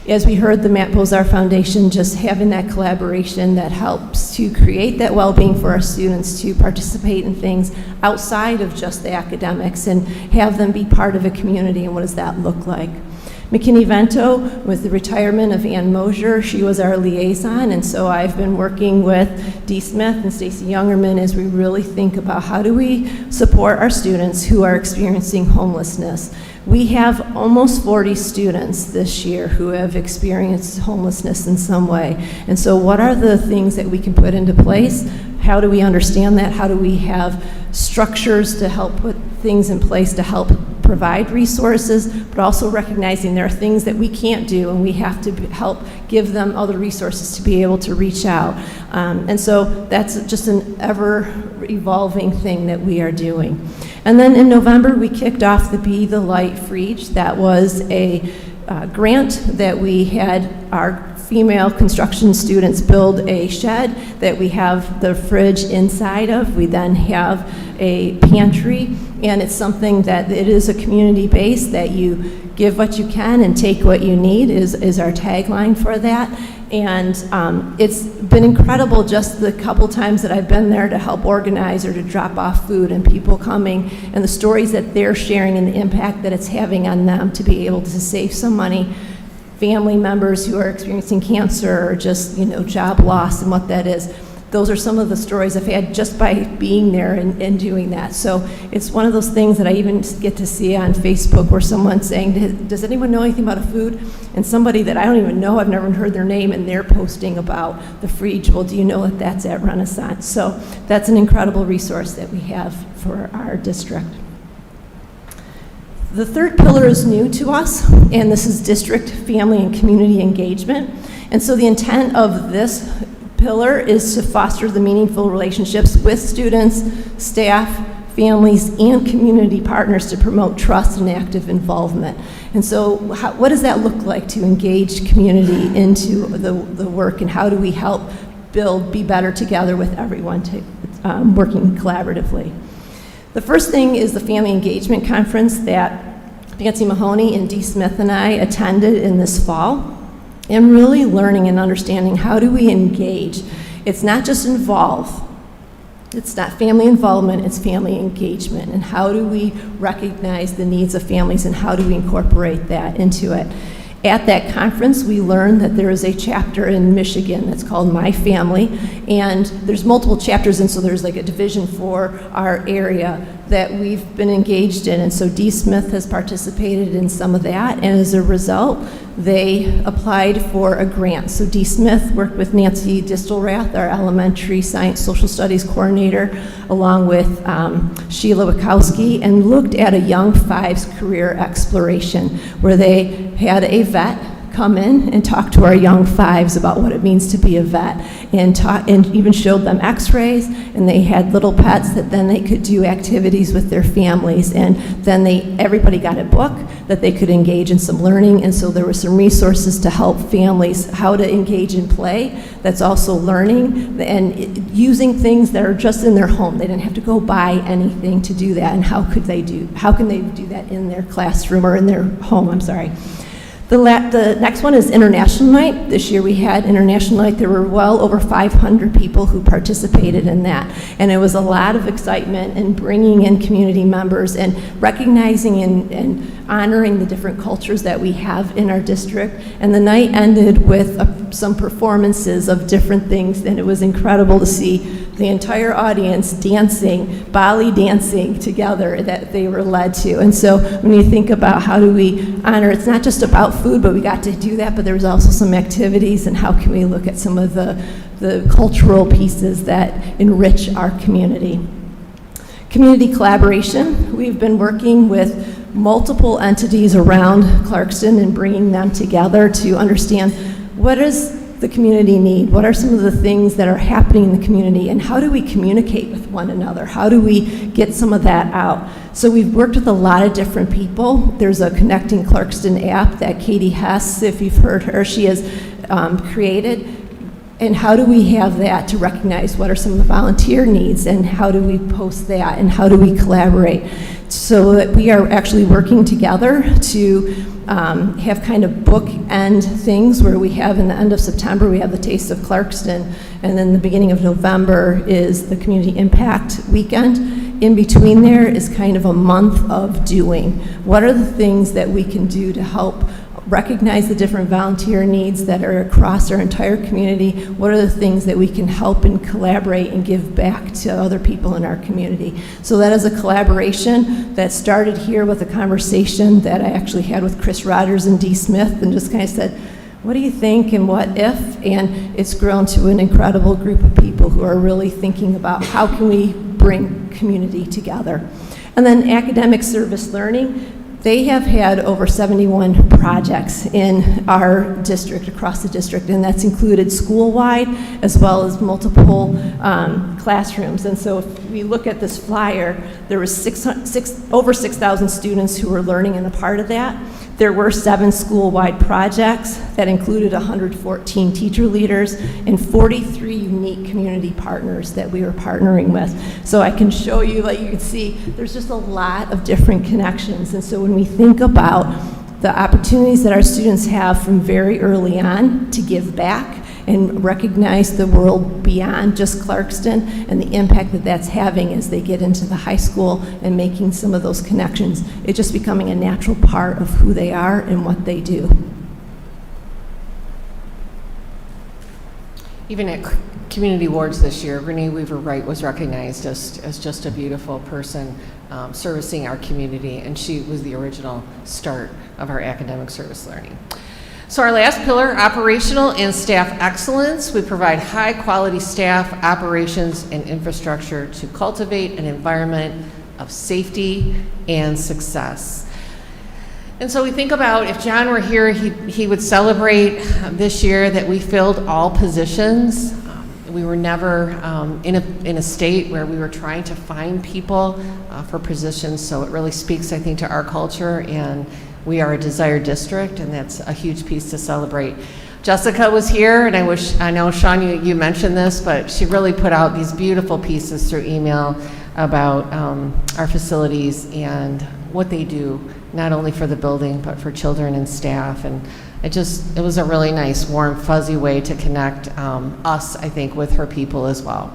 As we heard, the Matt Bozar Foundation, just having that collaboration that helps to create that well-being for our students to participate in things outside of just the academics and have them be part of a community, and what does that look like? McKinney-Vento, with the retirement of Ann Mosier, she was our liaison, and so I've been working with Dee Smith and Stacy Youngerman as we really think about how do we support our students who are experiencing homelessness. We have almost 40 students this year who have experienced homelessness in some way, and so what are the things that we can put into place? How do we understand that? How do we have structures to help put things in place to help provide resources, but also recognizing there are things that we can't do, and we have to help give them other resources to be able to reach out. And so that's just an ever-evolving thing that we are doing. And then in November, we kicked off the Be the Light Freed. That was a grant that we had our female construction students build a shed that we have the fridge inside of. We then have a pantry, and it's something that it is a community base that you give what you can and take what you need is our tagline for that. And it's been incredible just the couple times that I've been there to help organize or to drop off food, and people coming and the stories that they're sharing and the impact that it's having on them to be able to save some money. Family members who are experiencing cancer or just, job loss and what that is. Those are some of the stories I've had just by being there and doing that. So it's one of those things that I even get to see on Facebook where someone's saying, does anyone know anything about a food? And somebody that I don't even know, I've never heard their name, and they're posting about the Freed. Well, do you know that that's at Renaissance? So that's an incredible resource that we have for our district. The third pillar is new to us, and this is district, family, and community engagement. And so the intent of this pillar is to foster the meaningful relationships with students, staff, families, and community partners to promote trust and active involvement. And so what does that look like to engage community into the work, and how do we help build Be Better together with everyone working collaboratively? The first thing is the Family Engagement Conference that Nancy Mahoney and Dee Smith and I attended in this fall, and really learning and understanding how do we engage. It's not just involve, it's not family involvement, it's family engagement, and how do we recognize the needs of families and how do we incorporate that into it. At that conference, we learned that there is a chapter in Michigan that's called My Family, and there's multiple chapters, and so there's like a division for our area that we've been engaged in, and so D. Smith has participated in some of that, and as a result, they applied for a grant. So D. Smith worked with Nancy Distelrath, our elementary science social studies coordinator, along with Sheila Wachowski, and looked at a Young Fives career exploration, where they had a vet come in and talk to our Young Fives about what it means to be a vet, and even showed them x-rays, and they had little pets that then they could do activities with their families, and then everybody got a book that they could engage in some learning, and so there were some resources to help families how to engage in play that's also learning, and using things that are just in their home. They didn't have to go buy anything to do that, and how can they do that in their classroom or in their home, I'm sorry. The next one is International Night. This year we had International Night. There were well over 500 people who participated in that. And it was a lot of excitement and bringing in community members and recognizing and honoring the different cultures that we have in our district. And the night ended with some performances of different things, and it was incredible to see the entire audience dancing, Bali dancing together that they were led to. And so when you think about how do we honor, it's not just about food, but we got to do that, but there was also some activities, and how can we look at some of the cultural pieces that enrich our community. Community collaboration. We've been working with multiple entities around Clarkston and bringing them together to understand what does the community need, what are some of the things that are happening in the community, and how do we communicate with one another? How do we get some of that out? So we've worked with a lot of different people. There's a Connecting Clarkston app that Katie Hess, if you've heard her, she has created. And how do we have that to recognize what are some of the volunteer needs, and how do we post that, and how do we collaborate? So that we are actually working together to have kind of bookend things where we have in the end of September, we have the Taste of Clarkston, and then the beginning of November is the Community Impact Weekend. In between there is kind of a month of doing. What are the things that we can do to help recognize the different volunteer needs that are across our entire community? What are the things that we can help and collaborate and give back to other people in our community? So that is a collaboration that started here with a conversation that I actually had with Chris Rogers and Dee Smith, and just kind of said, what do you think and what if? And it's grown to an incredible group of people who are really thinking about how can we bring community together. And then academic service learning. They have had over 71 projects in our district, across the district, and that's included school-wide as well as multiple classrooms. And so if we look at this flyer, there was over 6,000 students who were learning and a part of that. There were 7 school-wide projects that included 114 teacher leaders and 43 unique community partners that we were partnering with. So I can show you, like you can see, there's just a lot of different connections. And so when we think about the opportunities that our students have from very early on to give back and recognize the world beyond just Clarkston and the impact that that's having as they get into the high school and making some of those connections, it's just becoming a natural part of who they are and what they do. Even at Community Awards this year, Renee Weaver Wright was recognized as just a beautiful person servicing our community, and she was the original start of our academic service learning. So our last pillar, operational and staff excellence. We provide high-quality staff, operations, and infrastructure to cultivate an environment of safety and success. And so we think about if John were here, he would celebrate this year that we filled all positions. We were never in a state where we were trying to find people for positions, so it really speaks, I think, to our culture, and we are a desired district, and that's a huge piece to celebrate. Jessica was here, and I know, Sean, you mentioned this, but she really put out these beautiful pieces through email about our facilities and what they do, not only for the building, but for children and staff. And it was a really nice, warm, fuzzy way to connect us, I think, with her people as well.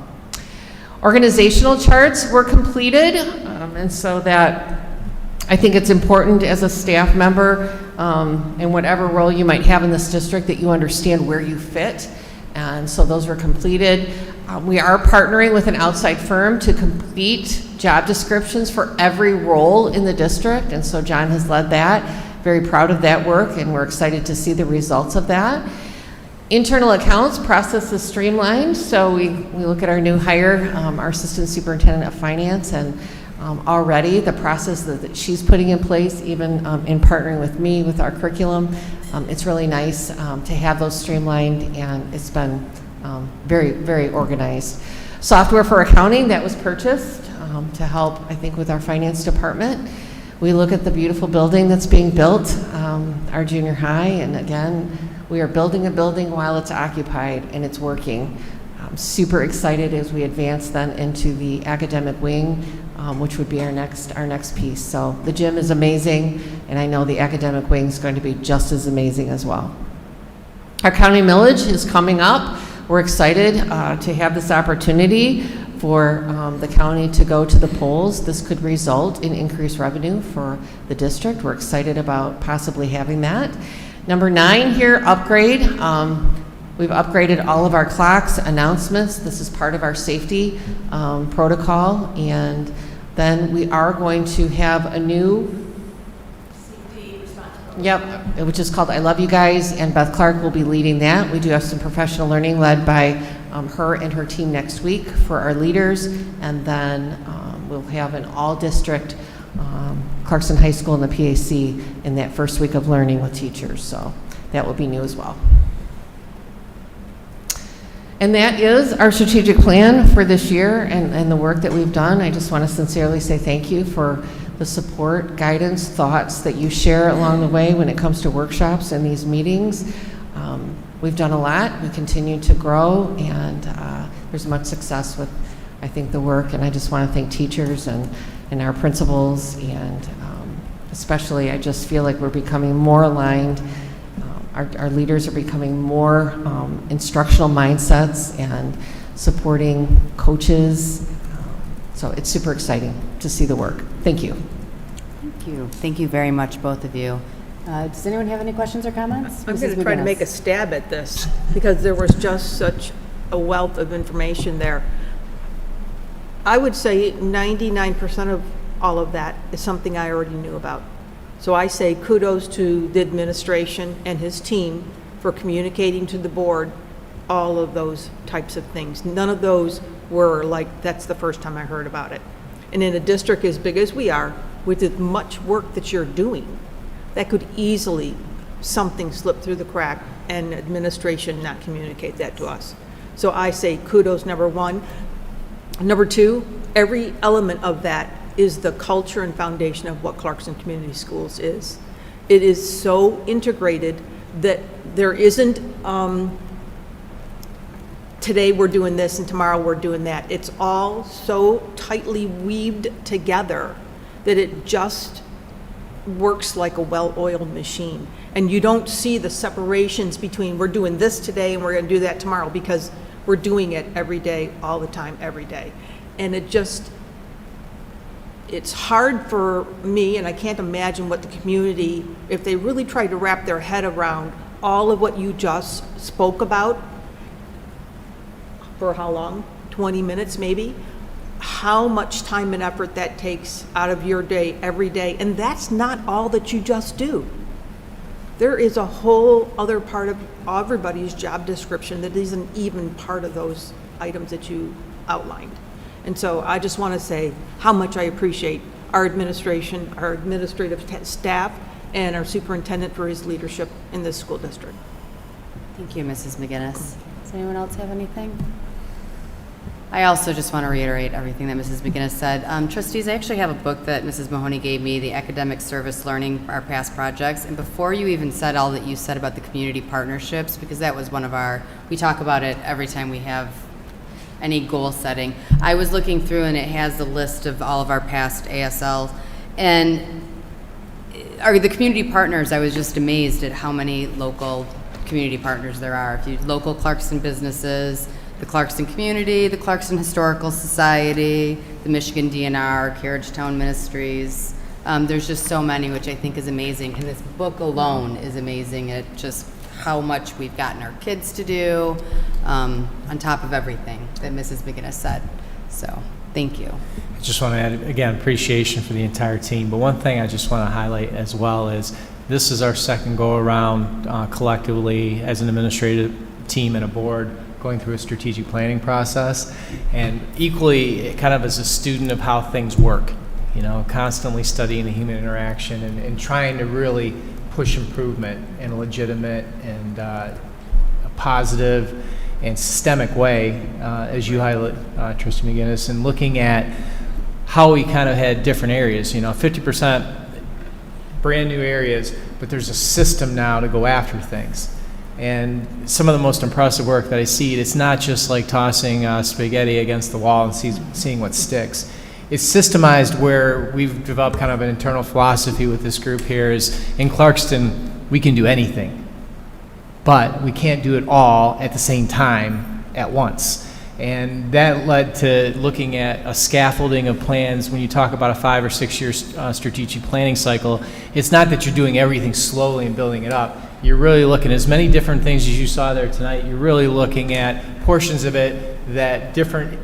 Organizational charts were completed, and so that I think it's important as a staff member, in whatever role you might have in this district, that you understand where you fit. And so those were completed. We are partnering with an outside firm to complete job descriptions for every role in the district. And so John has led that. Very proud of that work, and we're excited to see the results of that. Internal accounts process is streamlined. So we look at our new hire, our assistant superintendent of finance, and already the process that she's putting in place, even in partnering with me with our curriculum, it's really nice to have those streamlined, and it's been very, very organized. Software for accounting that was purchased to help, I think, with our finance department. We look at the beautiful building that's being built, our junior high, and again, we are building a building while it's occupied, and it's working. I'm super excited as we advance then into the academic wing, which would be our next piece. So the gym is amazing, and I know the academic wing is going to be just as amazing as well. Our county millage is coming up. We're excited to have this opportunity for the county to go to the polls. This could result in increased revenue for the district. We're excited about possibly having that. Number 9 here, upgrade. We've upgraded all of our clocks, announcements. This is part of our safety protocol. And then we are going to have a new safety response program. Which is called I Love You Guys, and Beth Clark will be leading that. We do have some professional learning led by her and her team next week for our leaders. And then we'll have an all-district Clarkston High School and the PAC in that first week of learning with teachers. So that will be new as well. And that is our strategic plan for this year and the work that we've done. I just want to sincerely say thank you for the support, guidance, thoughts that you share along the way when it comes to workshops and these meetings. We've done a lot. We continue to grow, and there's much success with, I think, the work. And I just want to thank teachers and our principals, and especially I just feel like we're becoming more aligned. Our leaders are becoming more instructional mindsets and supporting coaches. So it's super exciting to see the work. Thank you. Thank you. Thank you very much, both of you. Does anyone have any questions or comments? I'm Mrs. going to try to McGinnis. make a stab at this because there was just such a wealth of information there. I would say 99% of all of that is something I already knew about. So I say kudos to the administration and his team for communicating to the board all of those types of things. None of those were like, that's the first time I heard about it. And in a district as big as we are, with as much work that you're doing, that could easily something slip through the crack and administration not communicate that to us. So I say kudos, number one. Number two, every element of that is the culture and foundation of what Clarkston Community Schools is. It is so integrated that there isn't, today we're doing this and tomorrow we're doing that. It's all so tightly weaved together that it just works like a well-oiled machine. And you don't see the separations between we're doing this today and we're going to do that tomorrow, because we're doing it every day, all the time, every day. And it's hard for me, and I can't imagine what the community, if they really tried to wrap their head around all of what you just spoke about, for how long? 20 minutes maybe? How much time and effort that takes out of your day every day. And that's not all that you just do. There is a whole other part of everybody's job description that isn't even part of those items that you outlined. And so I just want to say how much I appreciate our administration, our administrative staff, and our superintendent for his leadership in this school district. Thank you, Mrs. McGinnis. Does anyone else have anything? I also just want to reiterate everything that Mrs. McGinnis said. Trustees, I actually have a book that Mrs. Mahoney gave me, the Academic Service Learning, our past projects. And before you even said all that you said about the community partnerships, because that was one of we talk about it every time we have any goal setting. I was looking through, and it has the list of all of our past ASLs. And the community partners, I was just amazed at how many local community partners there are. If you local Clarkston businesses, the Clarkston Community, the Clarkston Historical Society, the Michigan DNR, Carriage Town Ministries, There's just so many, which I think is amazing. And this book alone is amazing at just how much we've gotten our kids to do, on top of everything that Mrs. McGinnis said. So, thank you. I just want to add, again, appreciation for the entire team. But one thing I just want to highlight as well is this is our second go-around collectively as an administrative team and a board going through a strategic planning process. And equally, kind of as a student of how things work, you know, constantly studying the human interaction and trying to really push improvement in a legitimate and a positive and systemic way, as you highlight, Trustee McGinnis, and looking at how we kind of had different areas, you know, 50% brand new areas, but there's a system now to go after things. And some of the most impressive work that I see, it's not just like tossing spaghetti against the wall and seeing what sticks. It's systemized where we've developed kind of an internal philosophy with this group here is in Clarkston, we can do anything, but we can't do it all at the same time at once. And that led to looking at a scaffolding of plans. When you talk about a 5 or 6 year strategic planning cycle, it's not that you're doing everything slowly and building it up. You're really looking at as many different things as you saw there tonight. You're really looking at portions of it that different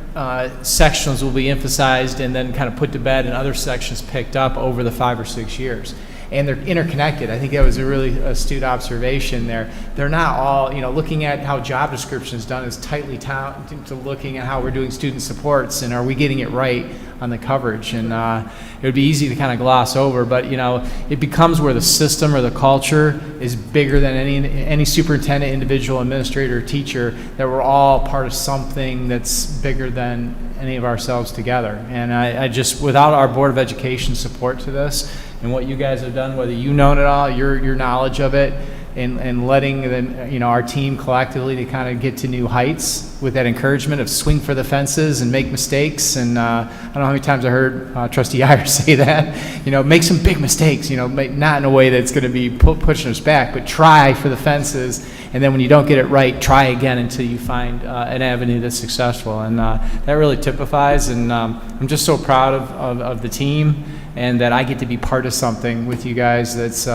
sections will be emphasized and then kind of put to bed and other sections picked up over the 5 or 6 years. And they're interconnected. I think that was a really astute observation there. They're not all, you know, looking at how job description is done is tightly to looking at how we're doing student supports and are we getting it right on the coverage. And it would be easy to kind of gloss over, but, you know, it becomes where the system or the culture is bigger than any superintendent, individual, administrator, or teacher, that we're all part of something that's bigger than any of ourselves together. And I just, without our Board of Education support to this, and what you guys have done, whether you know it all, your knowledge of it, and letting them, you know, our team collectively to kind of get to new heights with that encouragement of swing for the fences and make mistakes. And I don't know how many times I heard Trustee Iyer say that, you know, make some big mistakes, you know, not in a way that's going to be pushing us back, but try for the fences. And then when you don't get it right, try again until you find an avenue that's successful. And that really typifies, and I'm just so proud of the team, and that I get to be part of something with you guys that's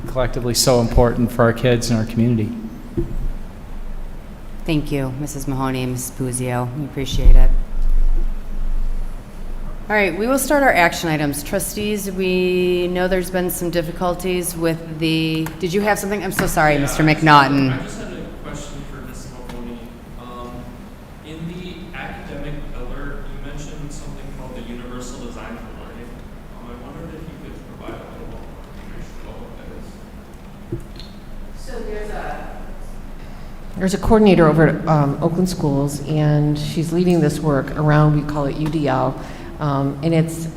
collectively so important for our kids and our community. Thank you, Mrs. Mahoney and Mrs. Puzio. We appreciate it. All right, we will start our action items. Trustees, we know there's been some difficulties with the, did you have something? I'm so sorry, yeah, Mr. McNaughton. I just had a question for Ms. Mahoney. In the academic alert, you mentioned something called the Universal Design for Learning. I wondered if you could provide a little more information about what that is. So there's a coordinator over at Oakland Schools, and she's leading this work around, we call it UDL, and it's,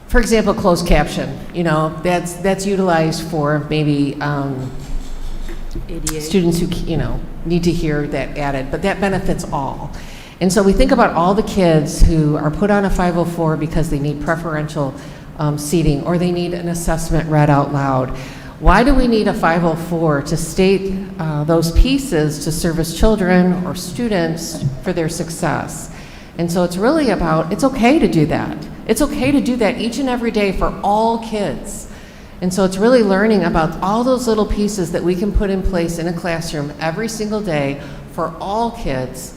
for example, closed caption. You know, that's utilized for maybe students who, you know, need to hear that added, but that benefits all. And so we think about all the kids who are put on a 504 because they need preferential seating or they need an assessment read out loud. Why do we need a 504 to state those pieces to service children or students for their success? And so it's really about, it's okay to do that. It's okay to do that each and every day for all kids. And so it's really learning about all those little pieces that we can put in place in a classroom every single day for all kids,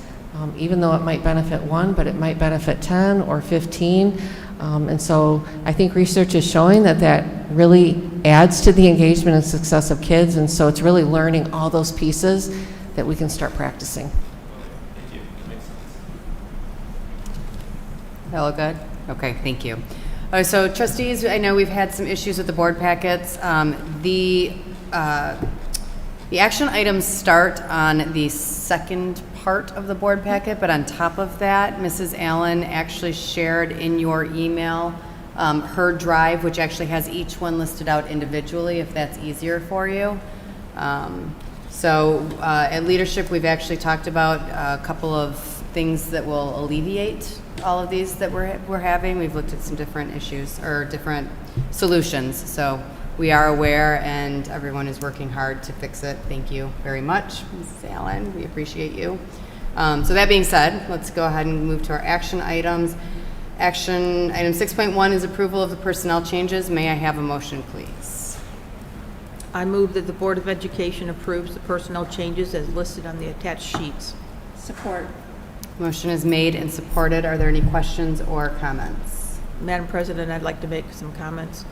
even though it might benefit one, but it might benefit 10 or 15. And so I think research is showing that that really adds to the engagement and success of kids. And so it's really learning all those pieces that we can start practicing. Thank you. That makes sense. That all good? Okay, thank you. So trustees, I know we've had some issues with the board packets. The action items start on the second part of the board packet, but on top of that, Mrs. Allen actually shared in your email her drive, which actually has each one listed out individually, if that's easier for you. So at leadership, we've actually talked about a couple of things that will alleviate all of these that we're having. We've looked at some different issues or different solutions. So we are aware, and everyone is working hard to fix it. Thank you very much, Mrs. Allen. We appreciate you. So that being said, let's go ahead and move to our action items. Action item 6.1 is approval of the personnel changes. May I have a motion, please? I move that the Board of Education approves the personnel changes as listed on the attached sheets. Support. Motion is made and supported. Are there any questions or comments? Madam President, I'd like to make some comments.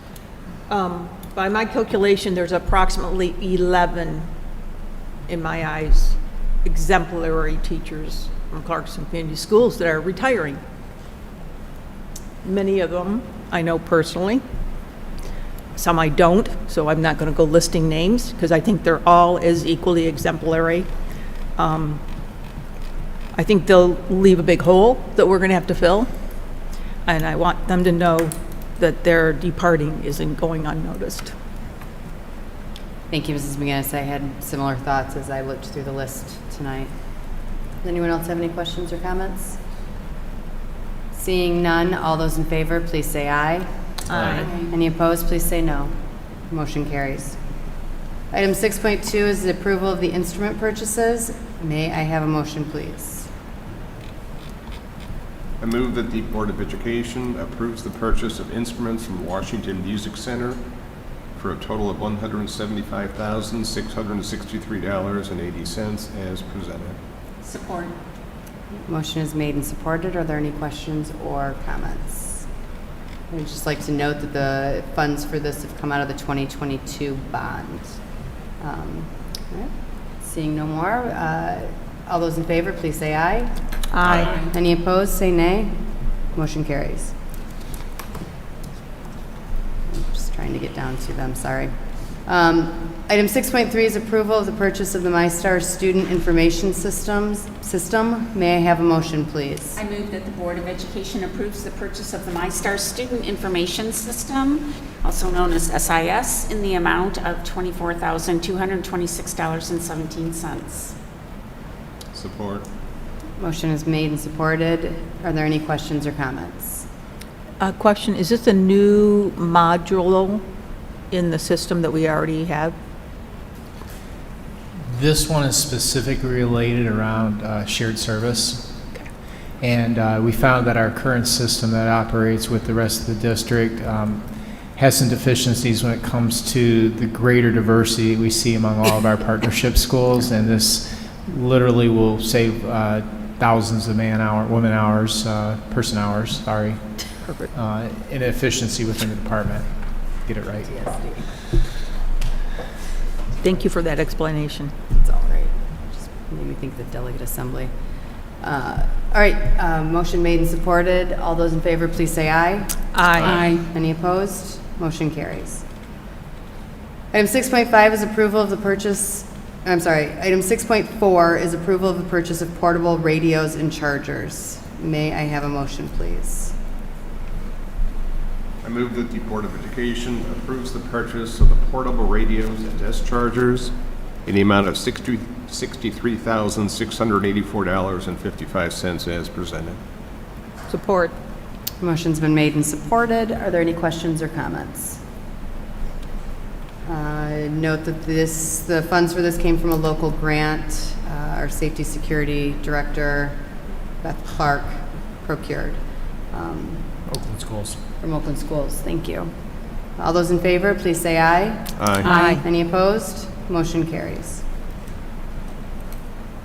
By my calculation, there's approximately 11, in my eyes, exemplary teachers from Clarkston Community Schools that are retiring. Many of them I know personally. Some I don't, so I'm not going to go listing names because I think they're all as equally exemplary. I think they'll leave a big hole that we're going to have to fill, and I want them to know that their departing isn't going unnoticed. Thank you, Mrs. McGinnis. I had similar thoughts as I looked through the list tonight. Does anyone else have any questions or comments? Seeing none, all those in favor, please say aye. Aye. Any opposed, please say no. Motion carries. Item 6.2 is the approval of the instrument purchases. May I have a motion, please? I move that the Board of Education approves the purchase of instruments from Washington Music Center for a total of $175,663.80 as presented. Support. Motion is made and supported. Are there any questions or comments? I would just like to note that the funds for this have come out of the 2022 bond. All right. Seeing no more, all those in favor, please say aye. Aye. Any opposed, say nay. Motion carries. I'm just trying to get down to them, sorry. Item 6.3 is approval of the purchase of the MyStar Student Information System. May I have a motion, please? I move that the Board of Education approves the purchase of the MyStar Student Information System, also known as SIS, in the amount of $24,226.17. Support. Motion is made and supported. Are there any questions or comments? Question, is this a new module in the system that we already have? This one is specifically related around shared service. And we found that our current system that operates with the rest of the district has some deficiencies when it comes to the greater diversity we see among all of our partnership schools. And this literally will save thousands of woman hours, person hours, sorry, in efficiency within the department. Get it right. Thank you for that explanation. It's all right. Just made me think the delegate assembly. All right, motion made and supported. All those in favor, please say aye. Aye. Any opposed? Motion carries. Item 6.5 is approval of the purchase, item 6.4 is approval of the purchase of portable radios and chargers. May I have a motion, please? I move that the Board of Education approves the purchase of the portable radios and desk chargers in the amount of $63,684.55 as presented. Support. Motion's been made and supported. Are there any questions or comments? Note that the funds for this came from a local grant. Our Safety Security Director, Beth Clark, procured. Oakland Schools. From Oakland Schools. Thank you. All those in favor, please say aye. Aye. Any opposed? Motion carries.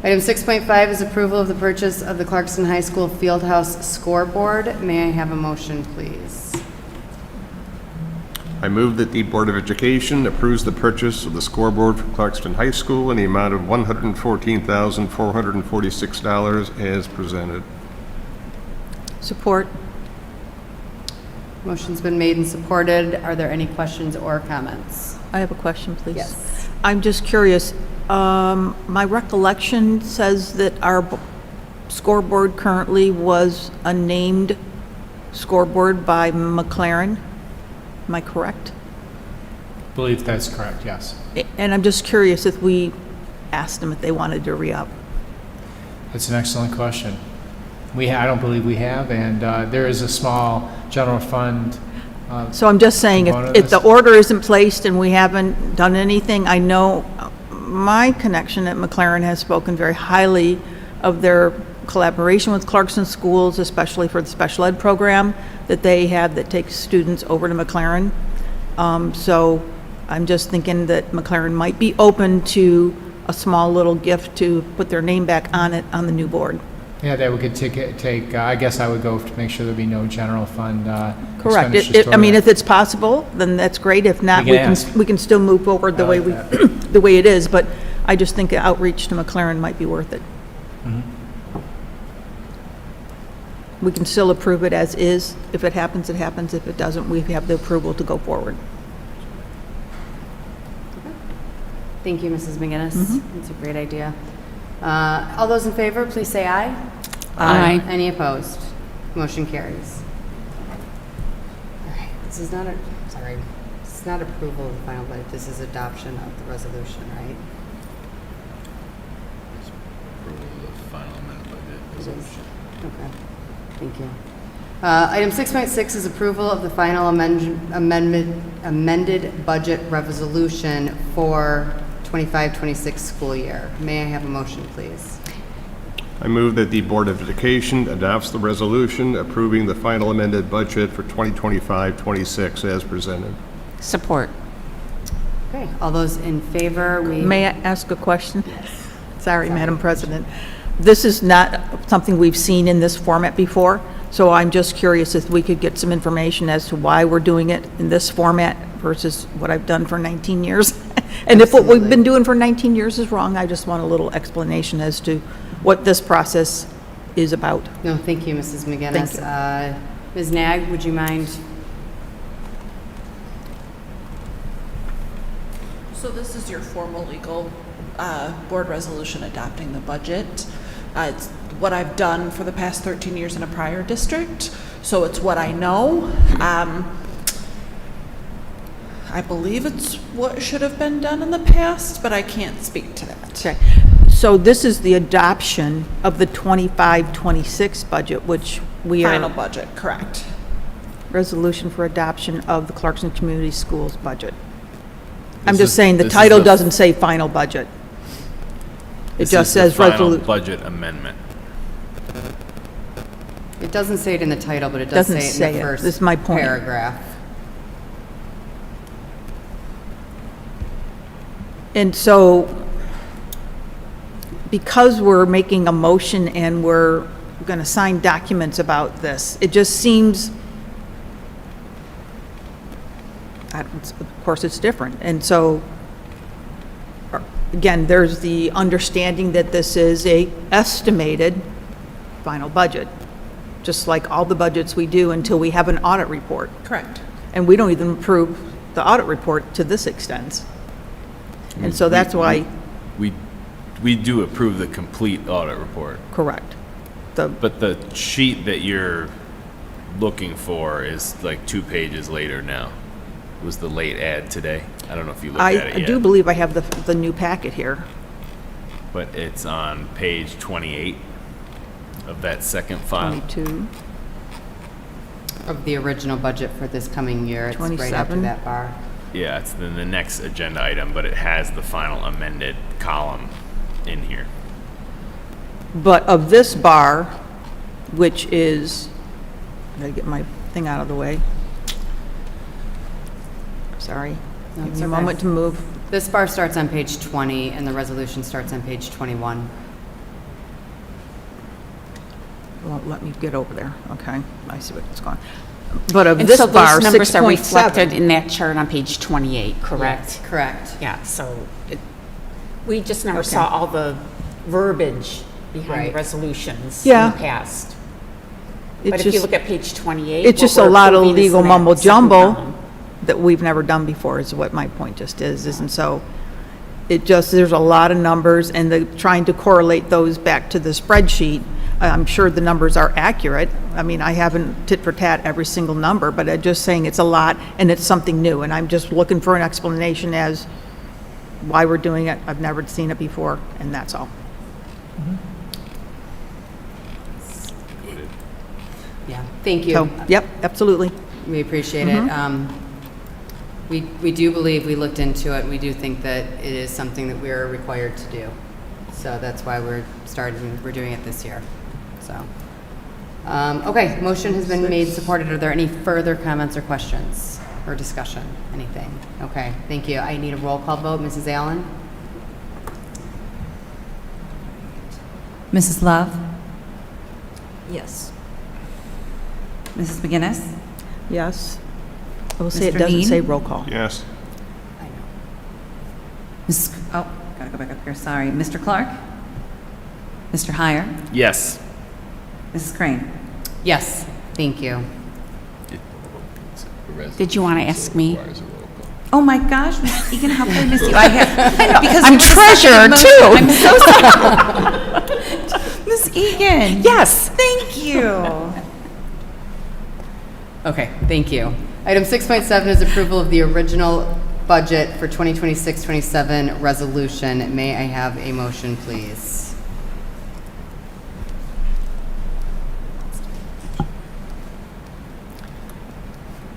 Item 6.5 is approval of the purchase of the Clarkston High School Fieldhouse scoreboard. May I have a motion, please? I move that the Board of Education approves the purchase of the scoreboard for Clarkston High School in the amount of $114,446 as presented. Support. Motion's been made and supported. Are there any questions or comments? I have a question, please. Yes. I'm just curious. My recollection says that our scoreboard currently was a named scoreboard by McLaren. Am I correct? I believe that's correct, yes. And I'm just curious if we asked them if they wanted to re-up. That's an excellent question. I don't believe we have, and there is a small general fund. So I'm just saying, if the order isn't placed and we haven't done anything, I know my connection at McLaren has spoken very highly of their collaboration with Clarkston Schools, especially for the special ed program that they have that takes students over to McLaren. So I'm just thinking that McLaren might be open to a small little gift to put their name back on it on the new board. Yeah, that we could take, I guess I would go to make sure there'd be no general fund Correct. expenditures I mean, toward if it's possible, then that's great. If not, We can ask. we can still move forward the I way like we, the way it is, but I just think outreach to McLaren might be worth it. Mhm. We can still approve it as is. If it happens, it happens. If it doesn't, we have the approval to go forward. Thank you, Mrs. McGinnis. That's a great idea. All those in favor, please say aye. Aye. Any opposed? Motion carries. All right, this is not this is not approval of the final budget, this is adoption of the resolution, right? Approval of the final amendment budget It is. resolution. Okay, thank you. Item 6.6 is approval of the final amended budget resolution for 25-26 school year. May I have a motion, please? I move that the Board of Education adopts the resolution approving the final amended budget for 2025-26 as presented. Support. Okay, all those in favor, May I ask a question? Sorry, Madam President. This is not something we've seen in this format before, so I'm just curious if we could get some information as to why we're doing it in this format versus what I've done for 19 years. And if what we've been doing for 19 years is wrong, I just want a little explanation as to what this process is about. No, thank you, Mrs. McGinnis. Thank Ms. Nag, would you mind? So this is your formal legal board resolution adopting the budget. It's what I've done for the past 13 years in a prior district, so it's what I know. I believe it's what should have been done in the past, but I can't speak to that. Okay. So this is the adoption of the 25-26 budget, which we are... Final budget, correct. Resolution for adoption of the Clarkston Community Schools budget. I'm This just is- saying the this is title the- doesn't say final budget. It This just is the says final resolution. budget amendment. It doesn't say it in the title, but it does Doesn't say it in say the it. first This is my point. paragraph. And so, because we're making a motion and we're going to sign documents about this, it just seems, of course, it's different. And so, again, there's the understanding that this is a estimated final budget, just like all the budgets we do until we have an audit report. Correct. And we don't even approve the audit report to this extent. And so that's why, We do approve the complete audit report, correct. but the sheet that you're looking for is like 2 pages later now. It was the late ad today. I don't know if you looked at it I yet. do believe I have the new packet here. But it's on page 28 of that second file. 22, Of the original budget for this coming year, it's right after 27. that bar. Yeah, it's then the next agenda item, but it has the final amended column in here. but of this bar, which is, I gotta get my thing out of the way. Sorry, No, give it's me a okay. moment to move. This bar starts on page 20, and the resolution starts on page 21. It won't let me get over there. Okay, I see what's going on. But of And this so bar, those numbers are reflected 6.7. in that chart on page 28, correct? Yes, correct. Yeah, so we just never Okay. saw all the verbiage behind the Right. resolutions in Yeah. the past. It's But if you just- look at page 28. It's what just a we're lot of approving is legal in that mumbo second jumbo column. that we've never done before is what my point just is. And so it just, there's a lot of numbers and trying to correlate those back to the spreadsheet. I'm sure the numbers are accurate. I mean, I haven't tit for tat every single number, but I'm just saying it's a lot and it's something new. And I'm just looking for an explanation as why we're doing it. I've never seen it before, and that's all. Yeah, thank you. So, yep, absolutely. We appreciate it. We do believe, we looked into it, we do think that it is something that we're required to do. So that's why we're doing it this year. So, okay, motion has been made, supported. Are there any further comments or questions or discussion? Anything? Okay, thank you. I need a roll call vote. Mrs. Allen? Mrs. Love? Yes. Mrs. McGinnis? Yes. I will say it Mr. doesn't Dean? say roll call. Yes. I know. Oh, gotta go back up here, sorry. Mr. Clark? Mr. Heyer? Yes. Mrs. Crane? Yes, thank you. Did you want to ask me? Oh my gosh, Ms. Egan, how could I miss you? I know, because I'm it was a second treasurer, motion. too. I'm so sorry. Ms. Egan? Yes. Thank you. Okay, thank you. Item 6.7 is approval of the original budget for 2026-27 resolution. May I have a motion, please?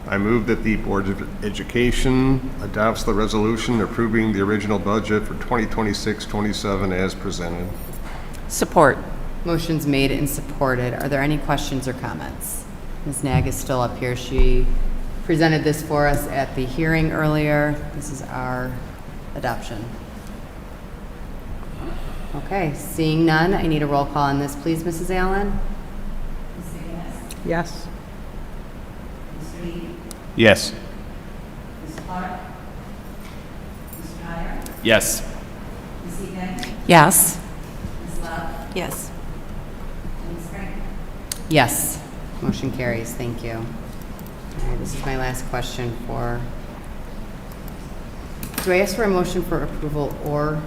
I move that the Board of Education adopts the resolution approving the original budget for 2026-27 as presented. Support. Motion's made and supported. Are there any questions or comments? Ms. Nag is still up here. She presented this for us at the hearing earlier. This is our adoption. Okay, seeing none, I need a roll call on this, please, Mrs. Allen? Yes. Yes. Yes. Yes. Yes. Yes. Motion carries. Thank you. All right, this is my last question for, do I ask for a motion for approval or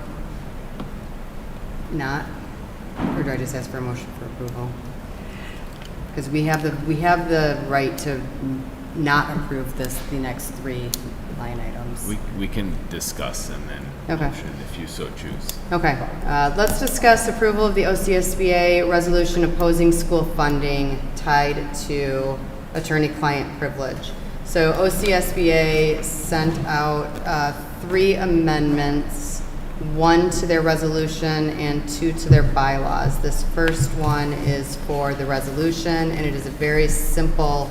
not? Or do I just ask for a motion for approval? Because we have the right to not approve the next 3 line items. We can discuss and then Okay. motion if you so choose. Okay, let's discuss approval of the OCSBA resolution opposing school funding tied to attorney-client privilege. So OCSBA sent out 3 amendments, 1 to their resolution and 2 to their bylaws. This first one is for the resolution, and it is a very simple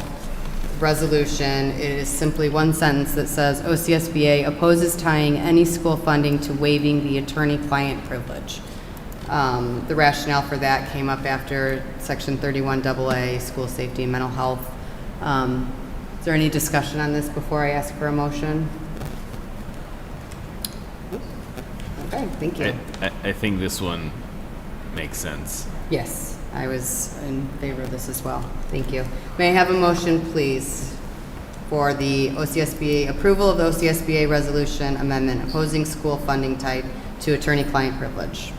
resolution. It is simply one sentence that says OCSBA opposes tying any school funding to waiving the attorney-client privilege. The rationale for that came up after Section 31AA, school safety and mental health. Is there any discussion on this before I ask for a motion? Okay, thank you. I think this one makes sense. Yes, I was in favor of this as well. Thank you. May I have a motion, please, for the OCSBA, approval of the OCSBA resolution amendment opposing school funding type to attorney-client privilege?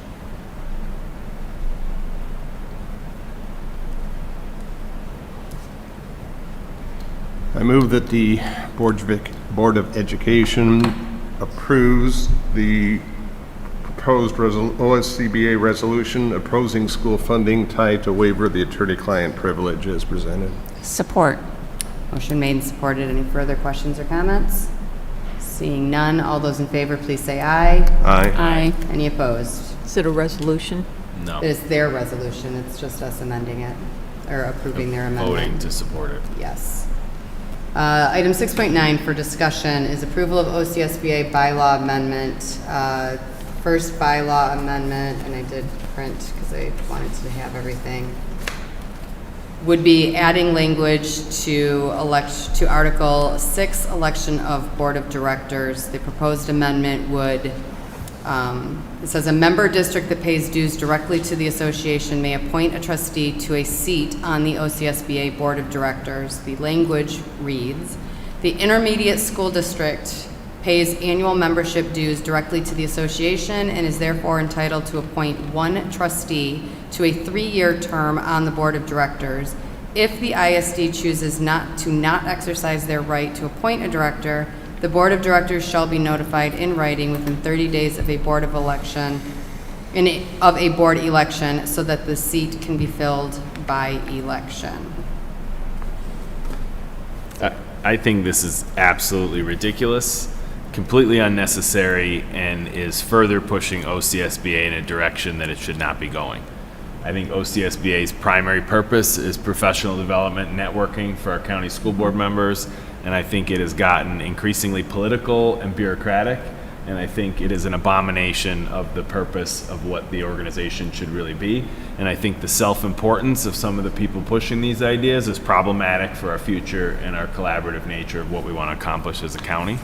I move that the Board of Education approves the proposed OSCBA resolution opposing school funding tied to waiver of the attorney-client privilege as presented. Support. Motion made and supported. Any further questions or comments? Seeing none, all those in favor, please say aye. Aye. Aye. Any opposed? Is it a resolution? No. It is their resolution. It's just us amending it, or approving their amendment. Voting to support it. Yes. Item 6.9 for discussion is approval of OCSBA bylaw amendment. First bylaw amendment, and I did print because I wanted to have everything, would be adding language to Article 6, election of Board of Directors. The proposed amendment would, it says, a member district that pays dues directly to the association may appoint a trustee to a seat on the OCSBA Board of Directors. The language reads, the intermediate school district pays annual membership dues directly to the association and is therefore entitled to appoint 1 trustee to a 3-year term on the Board of Directors. If the ISD chooses not exercise their right to appoint a director, the Board of Directors shall be notified in writing within 30 days of a board election so that the seat can be filled by election. I think this is absolutely ridiculous, completely unnecessary, and is further pushing OCSBA in a direction that it should not be going. I think OCSBA's primary purpose is professional development and networking for our county school board members, and I think it has gotten increasingly political and bureaucratic, and I think it is an abomination of the purpose of what the organization should really be. And I think the self-importance of some of the people pushing these ideas is problematic for our future and our collaborative nature of what we want to accomplish as a county.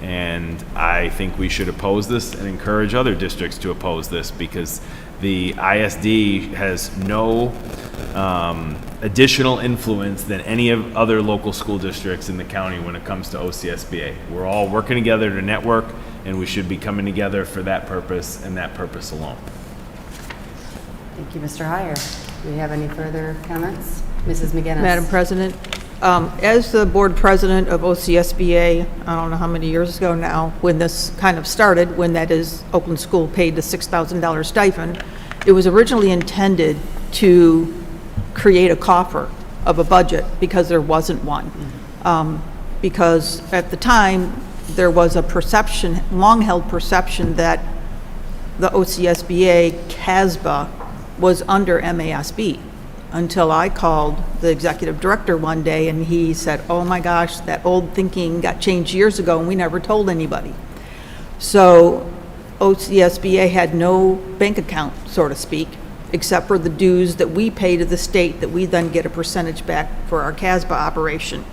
And I think we should oppose this and encourage other districts to oppose this, because the ISD has no additional influence than any of other local school districts in the county when it comes to OCSBA. We're all working together to network, and we should be coming together for that purpose and that purpose alone. Thank you, Mr. Heyer. Do we have any further comments? Mrs. McGinnis. Madam President, as the board president of OCSBA, I don't know how many years ago now, when this kind of started, when that is Oakland School paid the $6,000 stipend, it was originally intended to create a coffer of a budget because there wasn't one. Because at the time, there was a perception, long-held perception, that the OCSBA CASBA was under MASB, until I called the executive director one day and he said, oh my gosh, that old thinking got changed years ago and we never told anybody. So OCSBA had no bank account, so to speak, except for the dues that we pay to the state that we then get a percentage back for our CASBA operation.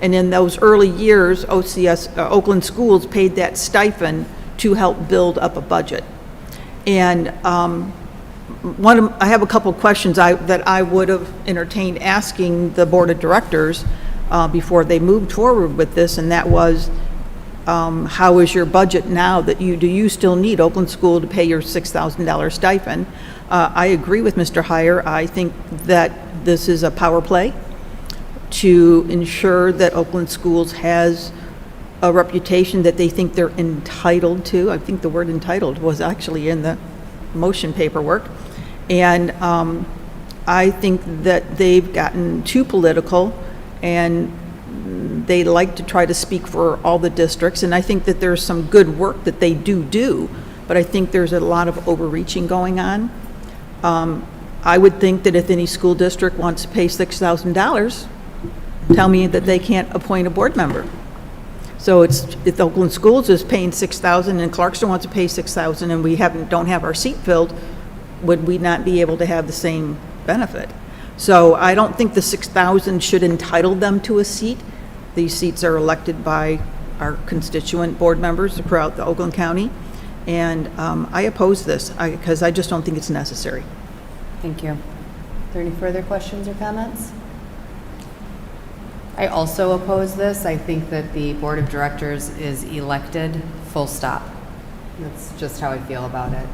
And in those early years, Oakland Schools paid that stipend to help build up a budget. And I have a couple questions that I would have entertained asking the board of directors before they moved forward with this, and that was, how is your budget now that do you still need Oakland School to pay your $6,000 stipend? I agree with Mr. Heyer. I think that this is a power play to ensure that Oakland Schools has a reputation that they think they're entitled to. I think the word entitled was actually in the motion paperwork. And I think that they've gotten too political, and they like to try to speak for all the districts. And I think that there's some good work that they do, but I think there's a lot of overreaching going on. I would think that if any school district wants to pay $6,000, tell me that they can't appoint a board member. So if Oakland Schools is paying $6,000 and Clarkston wants to pay $6,000 and we don't have our seat filled, would we not be able to have the same benefit? So I don't think the $6,000 should entitle them to a seat. These seats are elected by our constituent board members throughout the Oakland County. And I oppose this because I just don't think it's necessary. Thank you. Are there any further questions or comments? I also oppose this. I think that the board of directors is elected, full stop. That's just how I feel about it.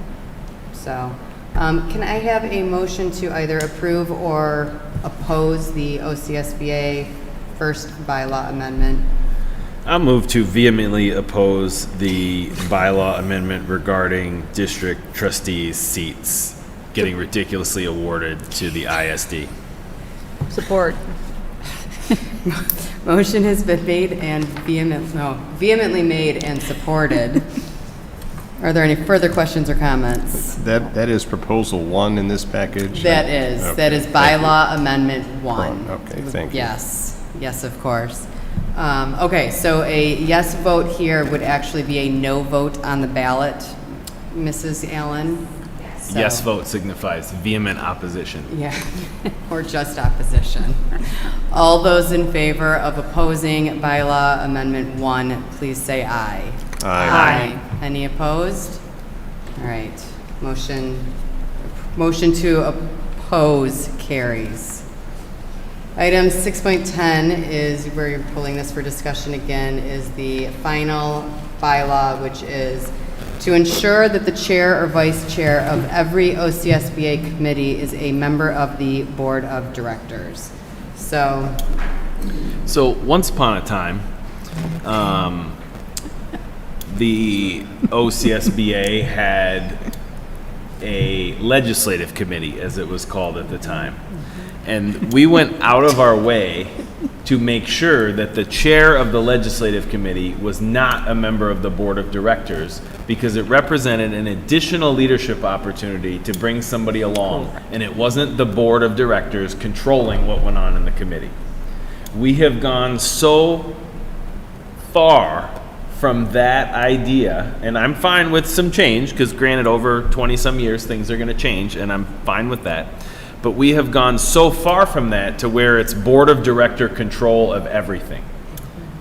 So, can I have a motion to either approve or oppose the OCSBA first bylaw amendment? I'll move to vehemently oppose the bylaw amendment regarding district trustees' seats getting ridiculously awarded to the ISD. Support. Motion has been made and vehemently made and supported. Are there any further questions or comments? That is proposal 1 in this package? That is. Okay. That is bylaw amendment 1. Okay, thank you. Yes. Yes, of course. Okay, so a yes vote here would actually be a no vote on the ballot, Mrs. Allen? So- Yes vote signifies vehement opposition. Yeah, or just opposition. All those in favor of opposing bylaw amendment 1, please say aye. Aye. Any opposed? All right, motion to oppose carries. Item 6.10 is where you're pulling this for discussion again, is the final bylaw, which is to ensure that the chair or vice chair of every OCSBA committee is a member of the board of directors. So once upon a time, the OCSBA had a legislative committee, as it was called at the time. And we went out of our way to make sure that the chair of the legislative committee was not a member of the board of directors, because it represented an additional leadership opportunity to bring somebody along, and it wasn't the board of directors controlling what went on in the committee. We have gone so far from that idea, and I'm fine with some change, because granted, over 20-some years, things are going to change, and I'm fine with that. But we have gone so far from that to where it's board of director control of everything.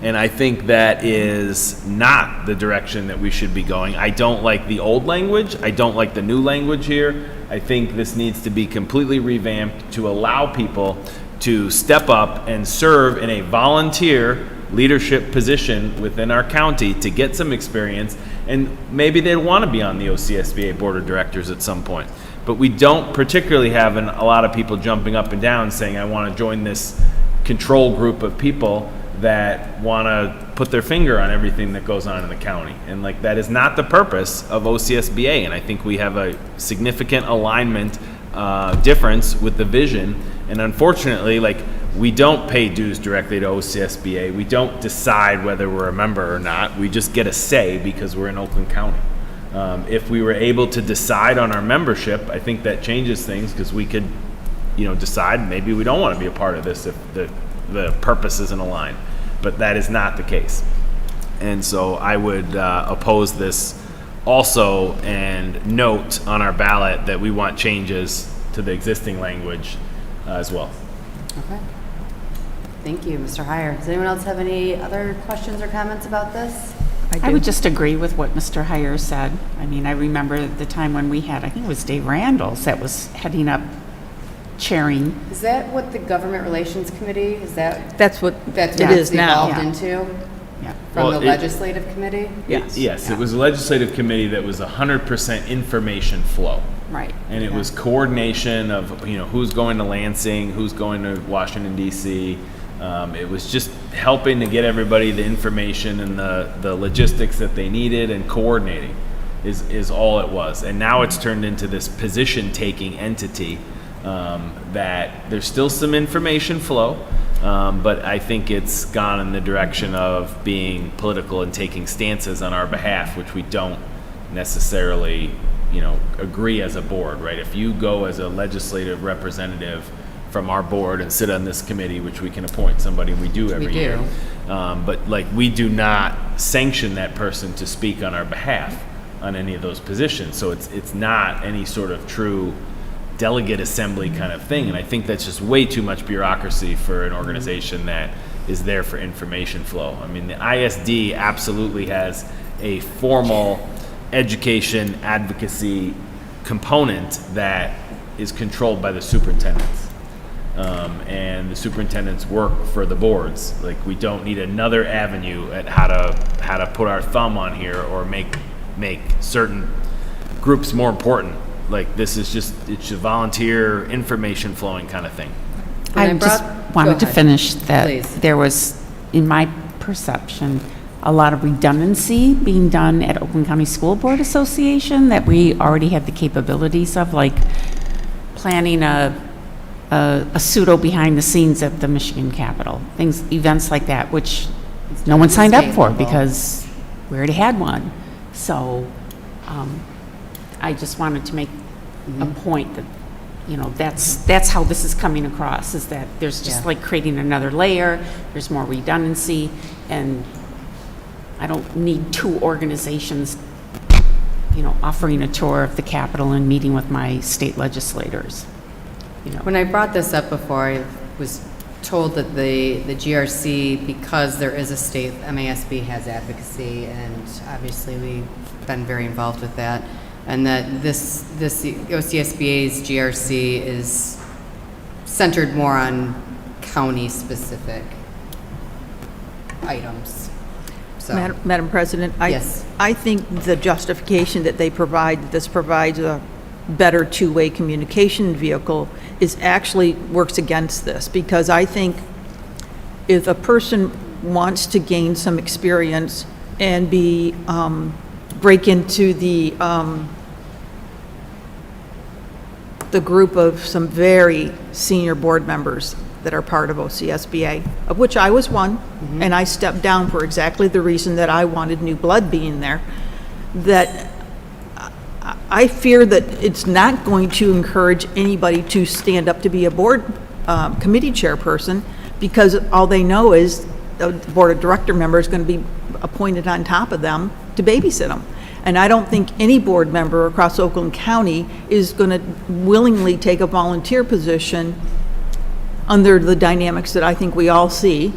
And I think that is not the direction that we should be going. I don't like the old language. I don't like the new language here. I think this needs to be completely revamped to allow people to step up and serve in a volunteer leadership position within our county to get some experience, and maybe they'd want to be on the OCSBA board of directors at some point. But we don't particularly have a lot of people jumping up and down saying, I want to join this control group of people that want to put their finger on everything that goes on in the county. And like, that is not the purpose of OCSBA, and I think we have a significant alignment difference with the vision. And unfortunately, like, we don't pay dues directly to OCSBA. We don't decide whether we're a member or not. We just get a say because we're in Oakland County. If we were able to decide on our membership, I think that changes things, because we could, decide maybe we don't want to be a part of this if the purpose isn't aligned. But that is not the case. And so I would oppose this also, and note on our ballot that we want changes to the existing language as well. Okay. Thank you, Mr. Heyer. Does anyone else have any other questions or comments about this? I would just agree with what Mr. Heyer said. I mean, I remember the time when we had, I think it was Dave Randalls that was heading up chairing. Is that what the Government Relations Committee, is that? That's what That's it what is it's now. evolved into? Yeah. From Well, the Legislative Committee? Yes. Yes, it was a legislative committee that was 100% information flow. Right. And it was coordination of, who's going to Lansing, who's going to Washington, D.C. It was just helping to get everybody the information and the logistics that they needed, and coordinating is all it was. And now it's turned into this position-taking entity that there's still some information flow, but I think it's gone in the direction of being political and taking stances on our behalf, which we don't necessarily agree as a board, right? If you go as a legislative representative from our board and sit on this committee, which we can appoint somebody, we do every year. But like, we do not sanction that person to speak on our behalf on any of those positions. So it's not any sort of true delegate assembly kind of thing. And I think that's just way too much bureaucracy for an organization that is there for information flow. I mean, the ISD absolutely has a formal education advocacy component that is controlled by the superintendents. And the superintendents work for the boards. Like, we don't need another avenue at how to put our thumb on here or make certain groups more important. Like, this is it's a volunteer information flowing kind of thing. I just wanted to finish that Please. there was, in my perception, a lot of redundancy being done at Oakland County School Board Association that we already had the capabilities of, like planning a pseudo behind the scenes at the Michigan Capitol, events like that, which no one signed up for because we already had one. So I just wanted to make a point that, that's how this is coming across, is that there's just like creating another layer, there's more redundancy, and I don't need two organizations, offering a tour of the Capitol and meeting with my state legislators. When I brought this up before, I was told that the GRC, because there is a state, MASB has advocacy, and obviously we've been very involved with that, and that this OCSBA's GRC is centered more on county-specific items. So, Madam President, Yes. I think the justification that they provide, that this provides a better two-way communication vehicle, is actually works against this, because I think if a person wants to gain some experience and break into the group of some very senior board members, that are part of OCSBA, of which I was one, and I stepped down for exactly the reason that I wanted new blood being there, that I fear that it's not going to encourage anybody to stand up to be a board committee chairperson, because all they know is the board of director member is going to be appointed on top of them to babysit them. And I don't think any board member across Oakland County is going to willingly take a volunteer position under the dynamics that I think we all see,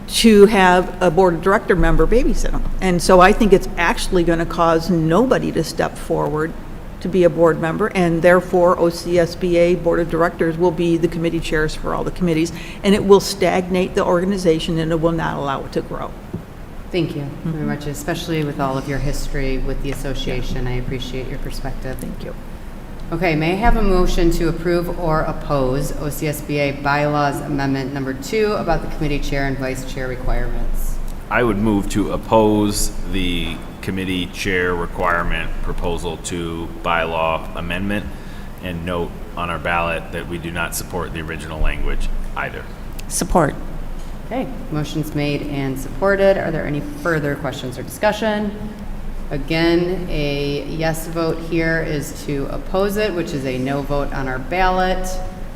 to have a board of director member babysit them. And so I think it's actually going to cause nobody to step forward to be a board member, and therefore OCSBA board of directors will be the committee chairs for all the committees, and it will stagnate the organization and it will not allow it to grow. Thank you very much, especially with all of your history with the association. I appreciate your perspective. Thank you. Okay, may I have a motion to approve or oppose OCSBA bylaws amendment number 2 about the committee chair and vice chair requirements? I would move to oppose the committee chair requirement proposal to bylaw amendment, and note on our ballot that we do not support the original language either. Support. Okay, motion's made and supported. Are there any further questions or discussion? Again, a yes vote here is to oppose it, which is a no vote on our ballot.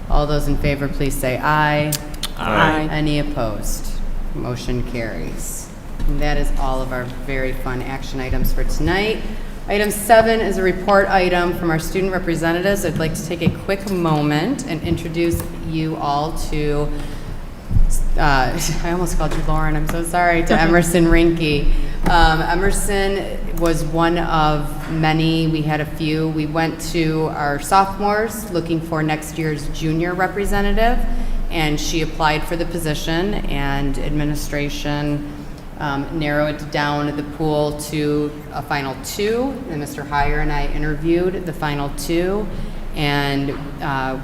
All those in favor, please say aye. Aye. Any opposed? Motion carries. And that is all of our very fun action items for tonight. Item 7 is a report item from our student representatives. I'd like to take a quick moment and introduce you all to I almost called you Lauren, I'm so sorry, to Emerson Rinke. Emerson was one of many. We had a few. We went to our sophomores looking for next year's junior representative, and she applied for the position, and administration narrowed down the pool to a final 2, and Mr. Heyer and I interviewed the final 2. And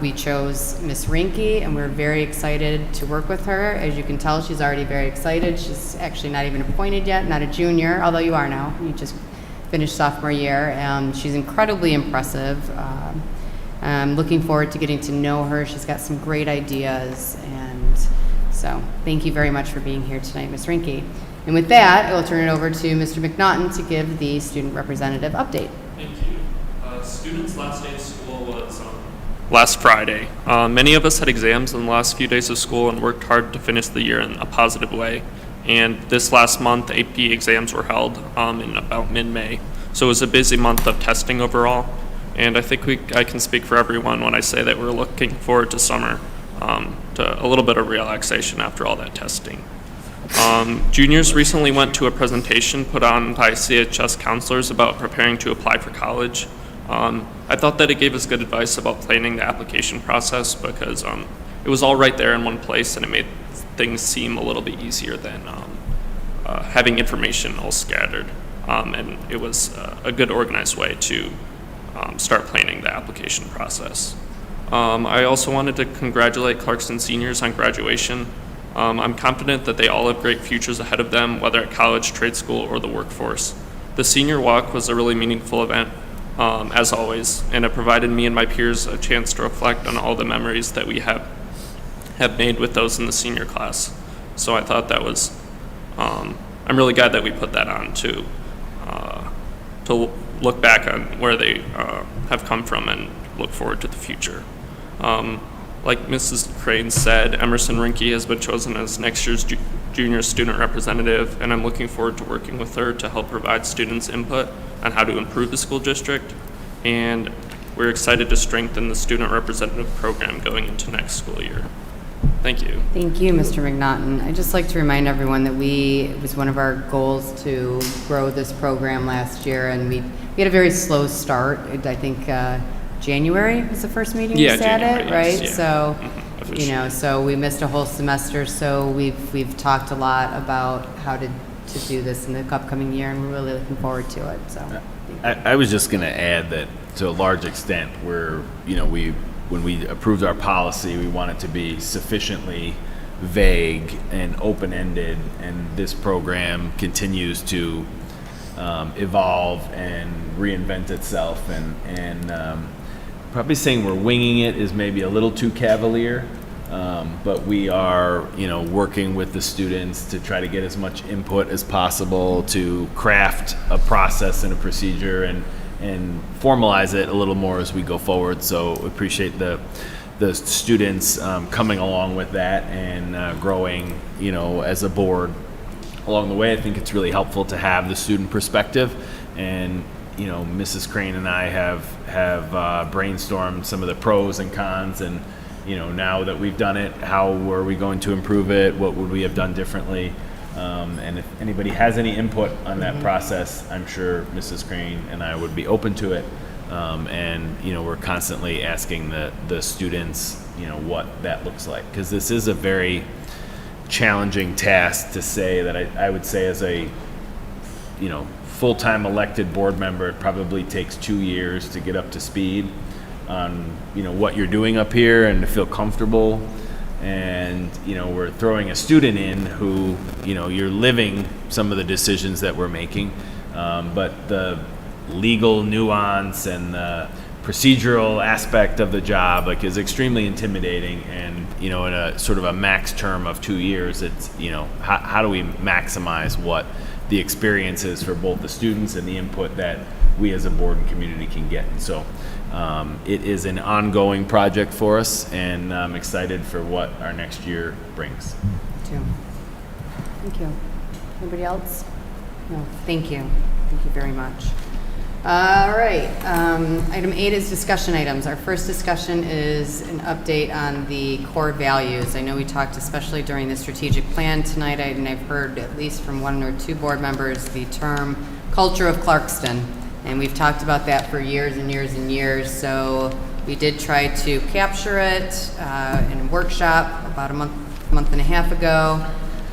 we chose Miss Rinke, and we're very excited to work with her. As you can tell, she's already very excited. She's actually not even appointed yet, not a junior, although you are now. You just finished sophomore year. She's incredibly impressive. I'm looking forward to getting to know her. She's got some great ideas, and so thank you very much for being here tonight, Miss Rinke. And with that, I will turn it over to Mr. McNaughton to give the student representative update. Thank you. Students' last day of school was last Friday. Many of us had exams in the last few days of school and worked hard to finish the year in a positive way. And this last month, AP exams were held in about mid-May. So it was a busy month of testing overall. And I think I can speak for everyone when I say that we're looking forward to summer, to a little bit of relaxation after all that testing. Juniors recently went to a presentation put on by CHS counselors about preparing to apply for college. I thought that it gave us good advice about planning the application process, because it was all right there in one place, and it made things seem a little bit easier than having information all scattered. And it was a good organized way to start planning the application process. I also wanted to congratulate Clarkston seniors on graduation. I'm confident that they all have great futures ahead of them, whether at college, trade school, or the workforce. The senior walk was a really meaningful event, as always, and it provided me and my peers a chance to reflect on all the memories that we have made with those in the senior class. So I thought that was, I'm really glad that we put that on to look back on where they have come from and look forward to the future. Like Mrs. Crane said, Emerson Rinke has been chosen as next year's junior student representative, and I'm looking forward to working with her to help provide students input on how to improve the school district, and we're excited to strengthen the student representative program going into next school year. Thank you. Thank you, Mr. McNaughton. I'd just like to remind everyone that it was one of our goals to grow this program last year, and we had a very slow start. I think January was the first meeting we sat at, right? Yes, So, Officially. so we missed a whole semester. So we've talked a lot about how to do this in the upcoming year, and we're really looking forward to it. So, I was just going to add that to a large extent, when we approved our policy, we want it to be sufficiently vague and open-ended, and this program continues to evolve and reinvent itself, and probably saying we're winging it is maybe a little too cavalier. But we are, working with the students to try to get as much input as possible to craft a process and a procedure and formalize it a little more as we go forward. So we appreciate the students coming along with that and growing, as a board along the way. I think it's really helpful to have the student perspective, and Mrs. Crane and I have brainstormed some of the pros and cons, and now that we've done it, how are we going to improve it? What would we have done differently? And if anybody has any input on that process, I'm sure Mrs. Crane and I would be open to it. And we're constantly asking the students, what that looks like, because this is a very challenging task to say that I would say as a full-time elected board member, it probably takes 2 years to get up to speed on what you're doing up here and to feel comfortable. And we're throwing a student in who you're living some of the decisions that we're making, but the legal nuance and the procedural aspect of the job is extremely intimidating. And in a sort of a max term of 2 years, it's how do we maximize what the experience is for both the students and the input that we as a board and community can get. And so it is an ongoing project for us, and I'm excited for what our next year brings. Me too. Thank you. Anybody else? No, thank you. Thank you very much. All right, item 8 is discussion items. Our first discussion is an update on the core values. I know we talked, especially during the strategic plan tonight, and I've heard at least from 1 or 2 board members the term culture of Clarkston. And we've talked about that for years and years and years. So we did try to capture it in a workshop about a month and a half ago.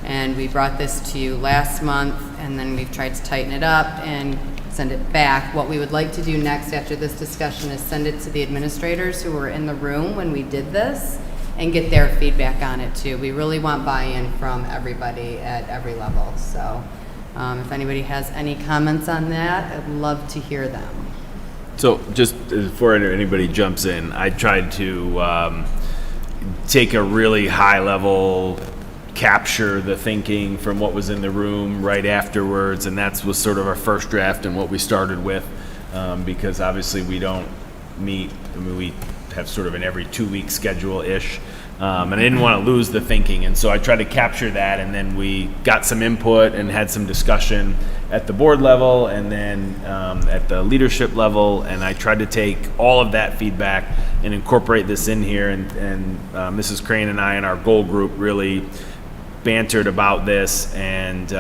And we brought this to you last month, and then we've tried to tighten it up and send it back. What we would like to do next after this discussion is send it to the administrators who were in the room when we did this and get their feedback on it too. We really want buy-in from everybody at every level. So if anybody has any comments on that, I'd love to hear them. So just before anybody jumps in, I tried to take a really high level, capture the thinking from what was in the room right afterwards, and that was sort of our first draft and what we started with, because obviously we don't meet, we have sort of an every 2-week schedule-ish, and I didn't want to lose the thinking, and so I tried to capture that, and then we got some input and had some discussion at the board level and then at the leadership level, and I tried to take all of that feedback and incorporate this in here, and Mrs. Crane and I and our goal group really bantered about this, and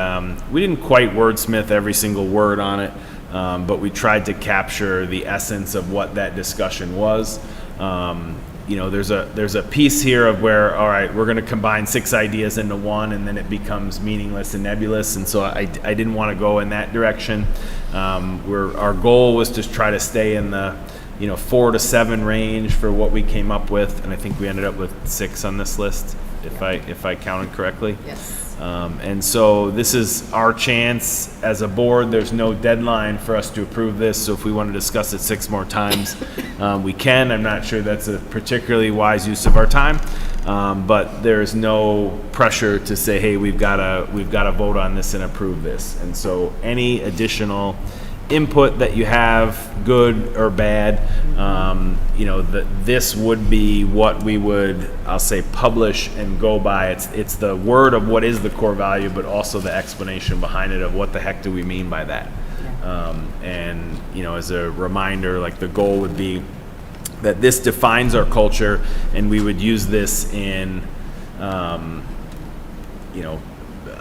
we didn't quite wordsmith every single word on it, but we tried to capture the essence of what that discussion was. There's a piece here of where, all right, we're going to combine 6 ideas into one, and then it becomes meaningless and nebulous, and so I didn't want to go in that direction. Our goal was to try to stay in the 4 to 7 range for what we came up with, and I think we ended up with 6 on this list, if I counted correctly. Yes. And so this is our chance as a board. There's no deadline for us to approve this, so if we want to discuss it 6 more times, we can. I'm not sure that's a particularly wise use of our time, but there's no pressure to say, hey, we've got to vote on this and approve this. And so any additional input that you have, good or bad, this would be what we would, I'll say, publish and go by. It's the word of what is the core value, but also the explanation behind it of what the heck do we mean by that. And as a reminder, the goal would be that this defines our culture, and we would use this in,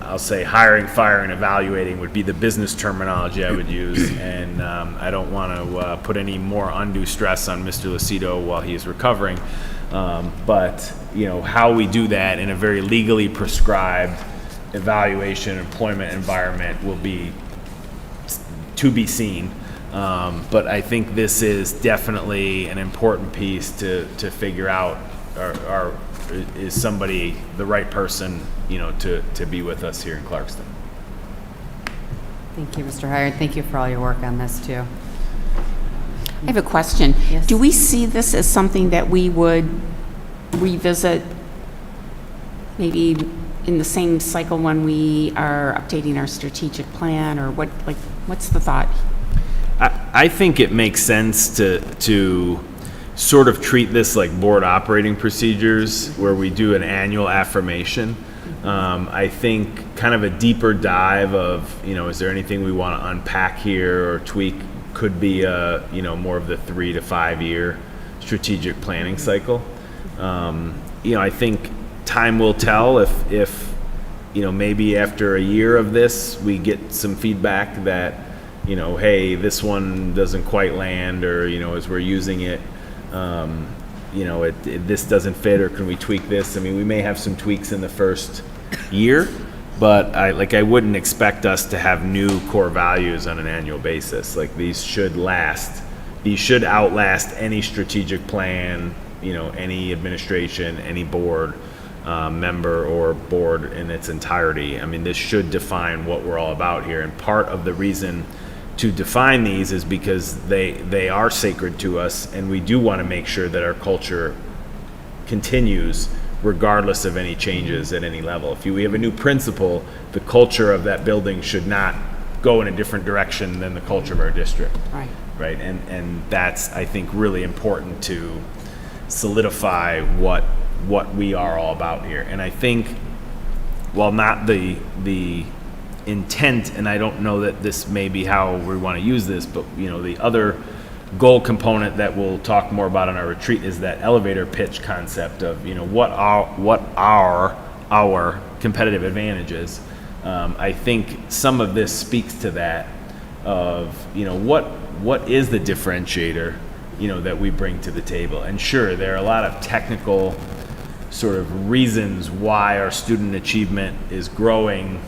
I'll say hiring, firing, evaluating would be the business terminology I would use, and I don't want to put any more undue stress on Mr. Lucido while he is recovering, but how we do that in a very legally prescribed evaluation employment environment will be to be seen, but I think this is definitely an important piece to figure out, is somebody the right person to be with us here in Clarkston. Thank you, Mr. Hire. Thank you for all your work on this too. I have a question. Yes. Do we see this as something that we would revisit maybe in the same cycle when we are updating our strategic plan, or what's the thought? I think it makes sense to sort of treat this like board operating procedures, where we do an annual affirmation. I think kind of a deeper dive of, is there anything we want to unpack here or tweak, could be more of the 3 to 5 year strategic planning cycle. I think time will tell if maybe after a year of this, we get some feedback that, hey, this one doesn't quite land, or, as we're using it, this doesn't fit, or can we tweak this? I mean, we may have some tweaks in the first year, but I wouldn't expect us to have new core values on an annual basis. Like, these should last. These should outlast any strategic plan, any administration, any board member or board in its entirety. I mean, this should define what we're all about here. And part of the reason to define these is because they are sacred to us, and we do want to make sure that our culture continues regardless of any changes at any level. If we have a new principal, the culture of that building should not go in a different direction than the culture of our district. Right. And that's, I think, really important to solidify what we are all about here. And I think, while not the intent, and I don't know that this may be how we want to use this, but the other goal component that we'll talk more about on our retreat is that elevator pitch concept of what are our competitive advantages. I think some of this speaks to that, of what is the differentiator that we bring to the table. And sure, there are a lot of technical sort of reasons why our student achievement is growing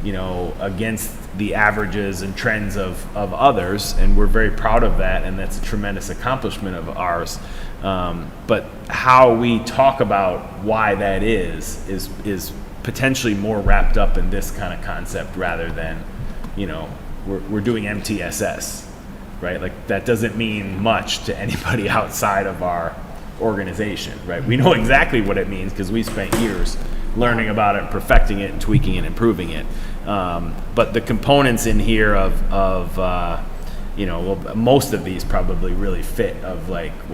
against the averages and trends of others, and we're very proud of that, and that's a tremendous accomplishment of ours. But how we talk about why that is potentially more wrapped up in this kind of concept, rather than, we're doing MTSS, right? Like, that doesn't mean much to anybody outside of our organization, right? We know exactly what it means because we spent years learning about it, perfecting it, and tweaking it, and improving it. But the components in here of most of these probably really fit of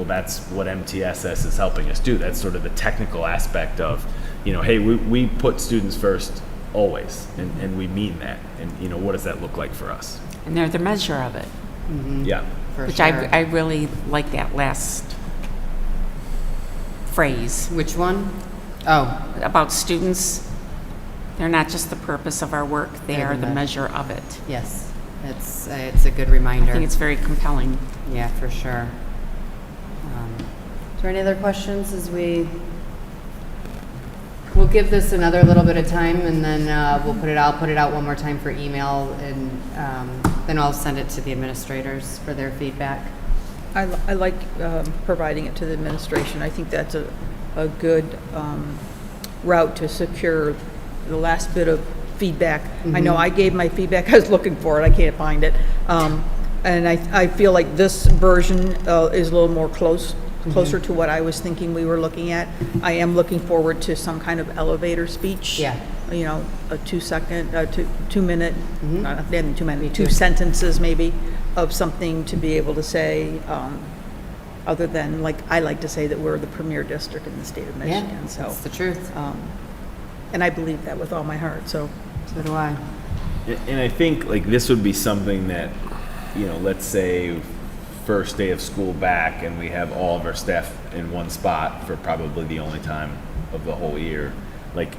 that's what MTSS is helping us do. That's sort of the technical aspect of, hey, we put students first always, and we mean that. And, what does that look like for us? And they're the measure of it. Yeah. Which I really like that last phrase. Which one? Oh. About students. They're not just the purpose of our work, they are the measure of it. Yes, it's a good reminder. I think it's very compelling. Yeah, for sure. Is there any other questions as we'll give this another little bit of time, and then I'll put it out one more time for email, and then I'll send it to the administrators for their feedback. I like providing it to the administration. I think that's a good route to secure the last bit of feedback. I know I gave my feedback. I was looking for it. I can't find it. And I feel like this version is a little more closer to what I was thinking we were looking at. I am looking forward to some kind of elevator speech. Yeah. A 2 minute, not even 2 minutes, 2 sentences maybe, of something to be able to say, other than, I like to say that we're the premier district in the state of Michigan. Yeah, so that's the truth. And I believe that with all my heart. So do I. And I think this would be something that, let's say first day of school back, and we have all of our staff in one spot for probably the only time of the whole year.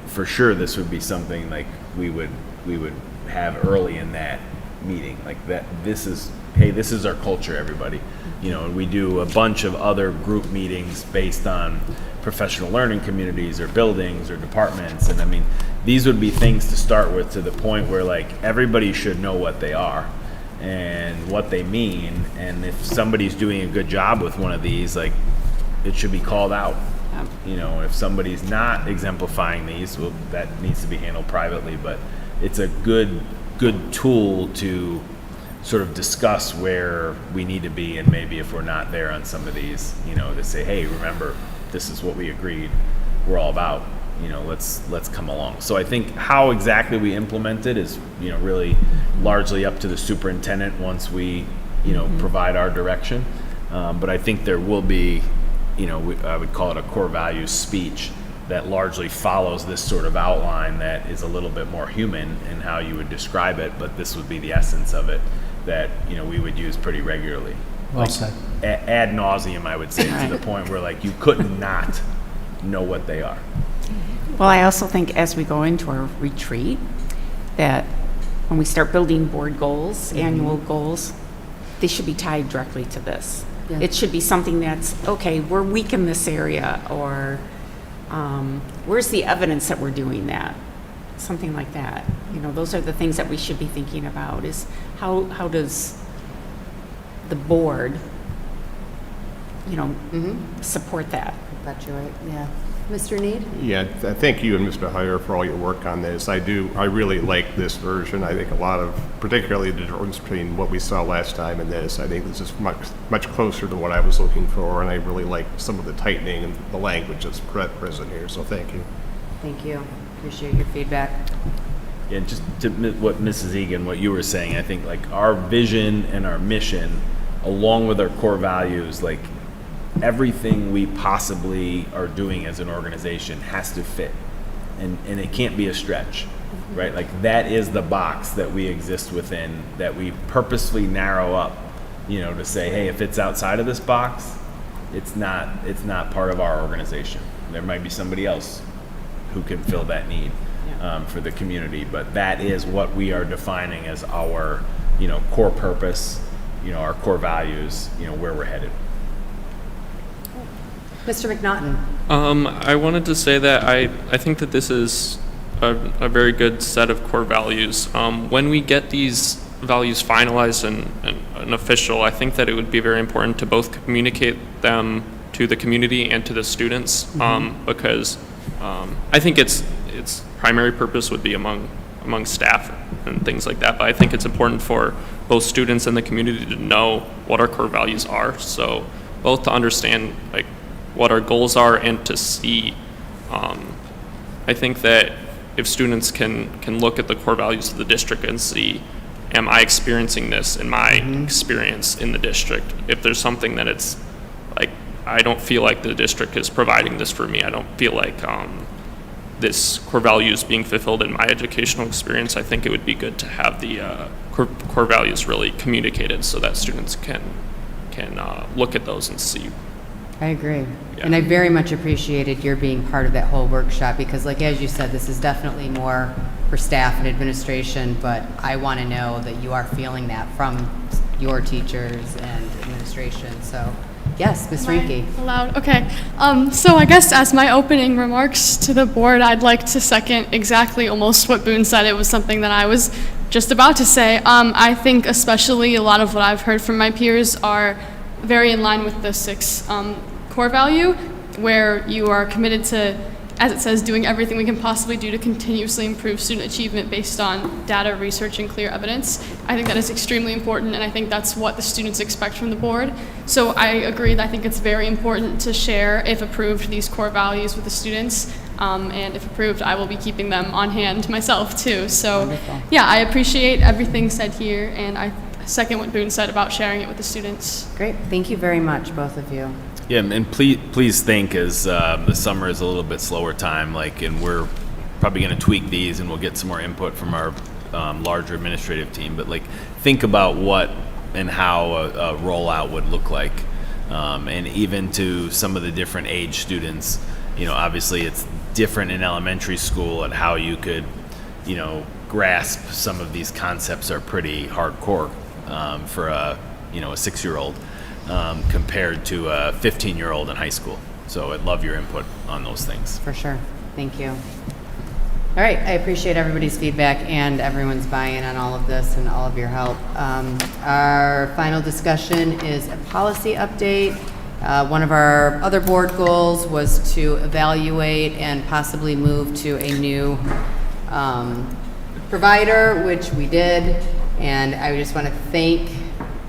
For sure, this would be something we would have early in that meeting. This is our culture, everybody. And we do a bunch of other group meetings based on professional learning communities or buildings or departments. And I mean, these would be things to start with, to the point where everybody should know what they are and what they mean. And if somebody's doing a good job with one of these, it should be called out. If somebody's not exemplifying these, well, that needs to be handled privately, but it's a good tool to sort of discuss where we need to be, and maybe if we're not there on some of these, to say, hey, remember, this is what we agreed we're all about. let's come along. So I think how exactly we implement it is, really largely up to the superintendent once we, provide our direction. But I think there will be, I would call it a core values speech that largely follows this sort of outline that is a little bit more human in how you would describe it, but this would be the essence of it that, we would use pretty regularly. Well said. Ad nauseum, I would say, to the point where like you could not know what they are. Well, I also think as we go into our retreat, that when we start building board goals, annual goals, they should be tied directly to this. Yeah. It should be something that's, okay, we're weak in this area, or where's the evidence that we're doing that? Something like that. Those are the things that we should be thinking about, is how does the board, support that? Fluctuate, yeah. Mr. Need? Yeah, thank you and Mr. Heyer for all your work on this. I really like this version. I think particularly the difference between what we saw last time and this, I think this is much closer to what I was looking for, and I really like some of the tightening and the language that's present here, so thank you. Thank you. Appreciate your feedback. Yeah, just to what Mrs. Egan, what you were saying, I think like our vision and our mission, along with our core values, like everything we possibly are doing as an organization has to fit, and it can't be a stretch, right? Like that is the box that we exist within, that we purposely narrow up, to say, hey, if it's outside of this box, it's not part of our organization. There might be somebody else who can fill that need for the community, but that is what we are defining as our, core purpose, our core values, where we're headed. Mr. McNaughton? I wanted to say that I think that this is a very good set of core values. When we get these values finalized and official, I think that it would be very important to both communicate them to the community and to the students, because I think its primary purpose would be among staff and things like that, but I think it's important for both students and the community to know what our core values are, so both to understand like what our goals are and to see. I think that if students can look at the core values of the district and see, am I experiencing this in my experience in the district? If there's something that it's like, I don't feel like the district is providing this for me, I don't feel like this core value is being fulfilled in my educational experience, I think it would be good to have the core values really communicated so that students can look at those and see. I agree. Yeah. And I very much appreciated your being part of that whole workshop because, like, as you said, this is definitely more for staff and administration, but I want to know that you are feeling that from your teachers and administration. So, yes, Ms. Rinke. Allowed? Okay. So I guess as my opening remarks to the board, I'd like to second exactly almost what Boone said. It was something that I was just about to say. I think especially a lot of what I've heard from my peers are very in line with the 6 core value, where you are committed to, as it says, doing everything we can possibly do to continuously improve student achievement based on data, research, and clear evidence. I think that is extremely important, and I think that's what the students expect from the board. So I agree that I think it's very important to share, if approved, these core values with the students. And if approved, I will be keeping them on hand myself too. So wonderful. Yeah, I appreciate everything said here, and I second what Boone said about sharing it with the students. Great. Thank you very much, both of you. Yeah, and please think as the summer is a little bit slower time, and we're probably going to tweak these and we'll get some more input from our larger administrative team, but think about what and how a rollout would look like. And even to some of the different age students, obviously it's different in elementary school and how you could, grasp some of these concepts are pretty hardcore for a 6-year-old. Compared to a 15-year-old in high school. So I'd love your input on those things. For sure. Thank you. All right. I appreciate everybody's feedback and everyone's buy-in on all of this and all of your help. Our final discussion is a policy update. One of our other board goals was to evaluate and possibly move to a new provider, which we did. And I just want to thank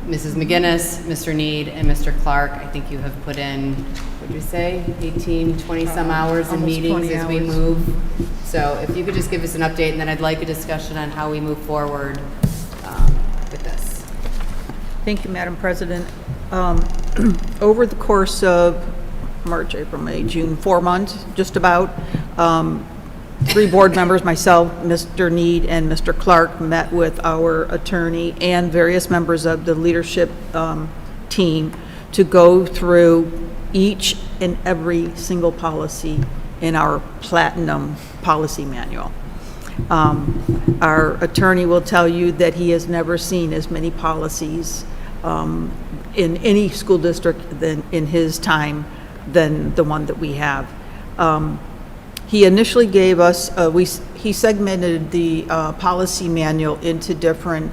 Mrs. McGinnis, Mr. Need, and Mr. Clark, I think you have put in, what'd you say, 18, 20-some hours in almost meetings 20 as we hours. move. So if you could just give us an update, and then I'd like a discussion on how we move forward with this. Thank you, Madam President. Over the course of March, April, May, June, 4 months, just about, 3 board members, myself, Mr. Need, and Mr. Clark, met with our attorney and various members of the leadership team to go through each and every single policy in our Platinum Policy Manual. Our attorney will tell you that he has never seen as many policies in any school district than in his time than the one that we have. He initially gave us, he segmented the policy manual into different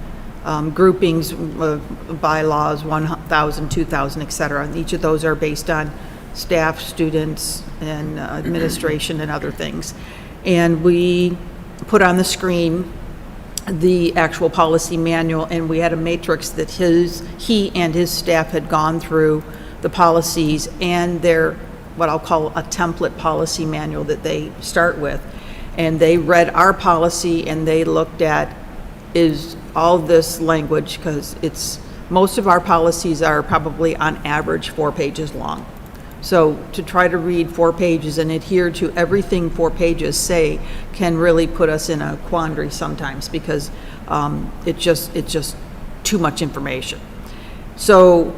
groupings of bylaws, 1,000, 2,000, et cetera. And each of those are based on staff, students, and administration and other things. And we put on the screen the actual policy manual, and we had a matrix that he and his staff had gone through the policies and their, what I'll call a template policy manual that they start with. And they read our policy and they looked at, is all this language, because most of our policies are probably on average 4 pages long. So to try to read 4 pages and adhere to everything 4 pages say can really put us in a quandary sometimes, because it's just too much information. So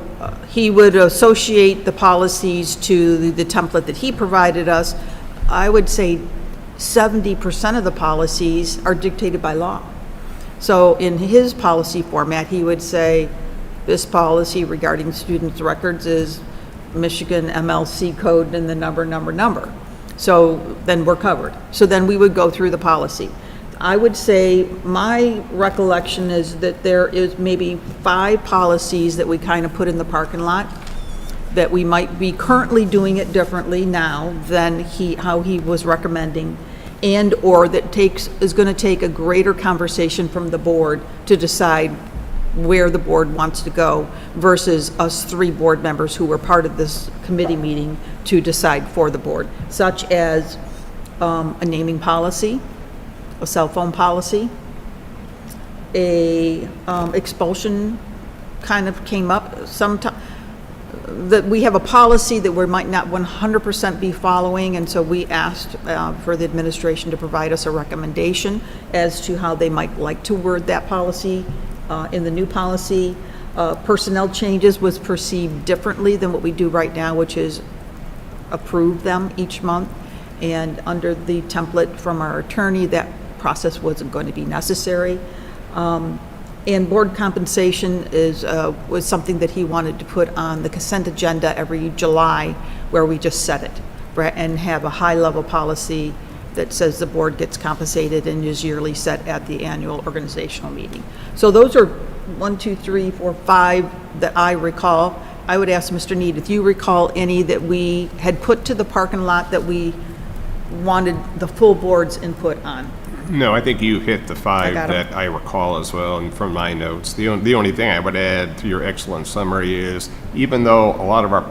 he would associate the policies to the template that he provided us. I would say 70% of the policies are dictated by law. So in his policy format, he would say, this policy regarding students' records is Michigan MLC code and the number. So then we're covered. So then we would go through the policy. I would say my recollection is that there is maybe 5 policies that we kind of put in the parking lot, that we might be currently doing it differently now than how he was recommending, and or that is going to take a greater conversation from the board to decide where the board wants to go, versus us 3 board members who were part of this committee meeting to decide for the board, such as a naming policy, a cell phone policy, a expulsion kind of came up sometime, that we have a policy that we might not 100% be following, and so we asked for the administration to provide us a recommendation as to how they might like to word that policy in the new policy. Personnel changes was perceived differently than what we do right now, which is approve them each month, and under the template from our attorney, that process wasn't going to be necessary. And board compensation was something that he wanted to put on the consent agenda every July, where we just set it, and have a high-level policy that says the board gets compensated and is yearly set at the annual organizational meeting. So those are 1, 2, 3, 4, 5 that I recall. I would ask Mr. Need if you recall any that we had put to the parking lot that we wanted the full board's input on. No, I think you hit the 5 got 'em. that I recall as well, and from my notes. The only thing I would add to your excellent summary is, even though a lot of our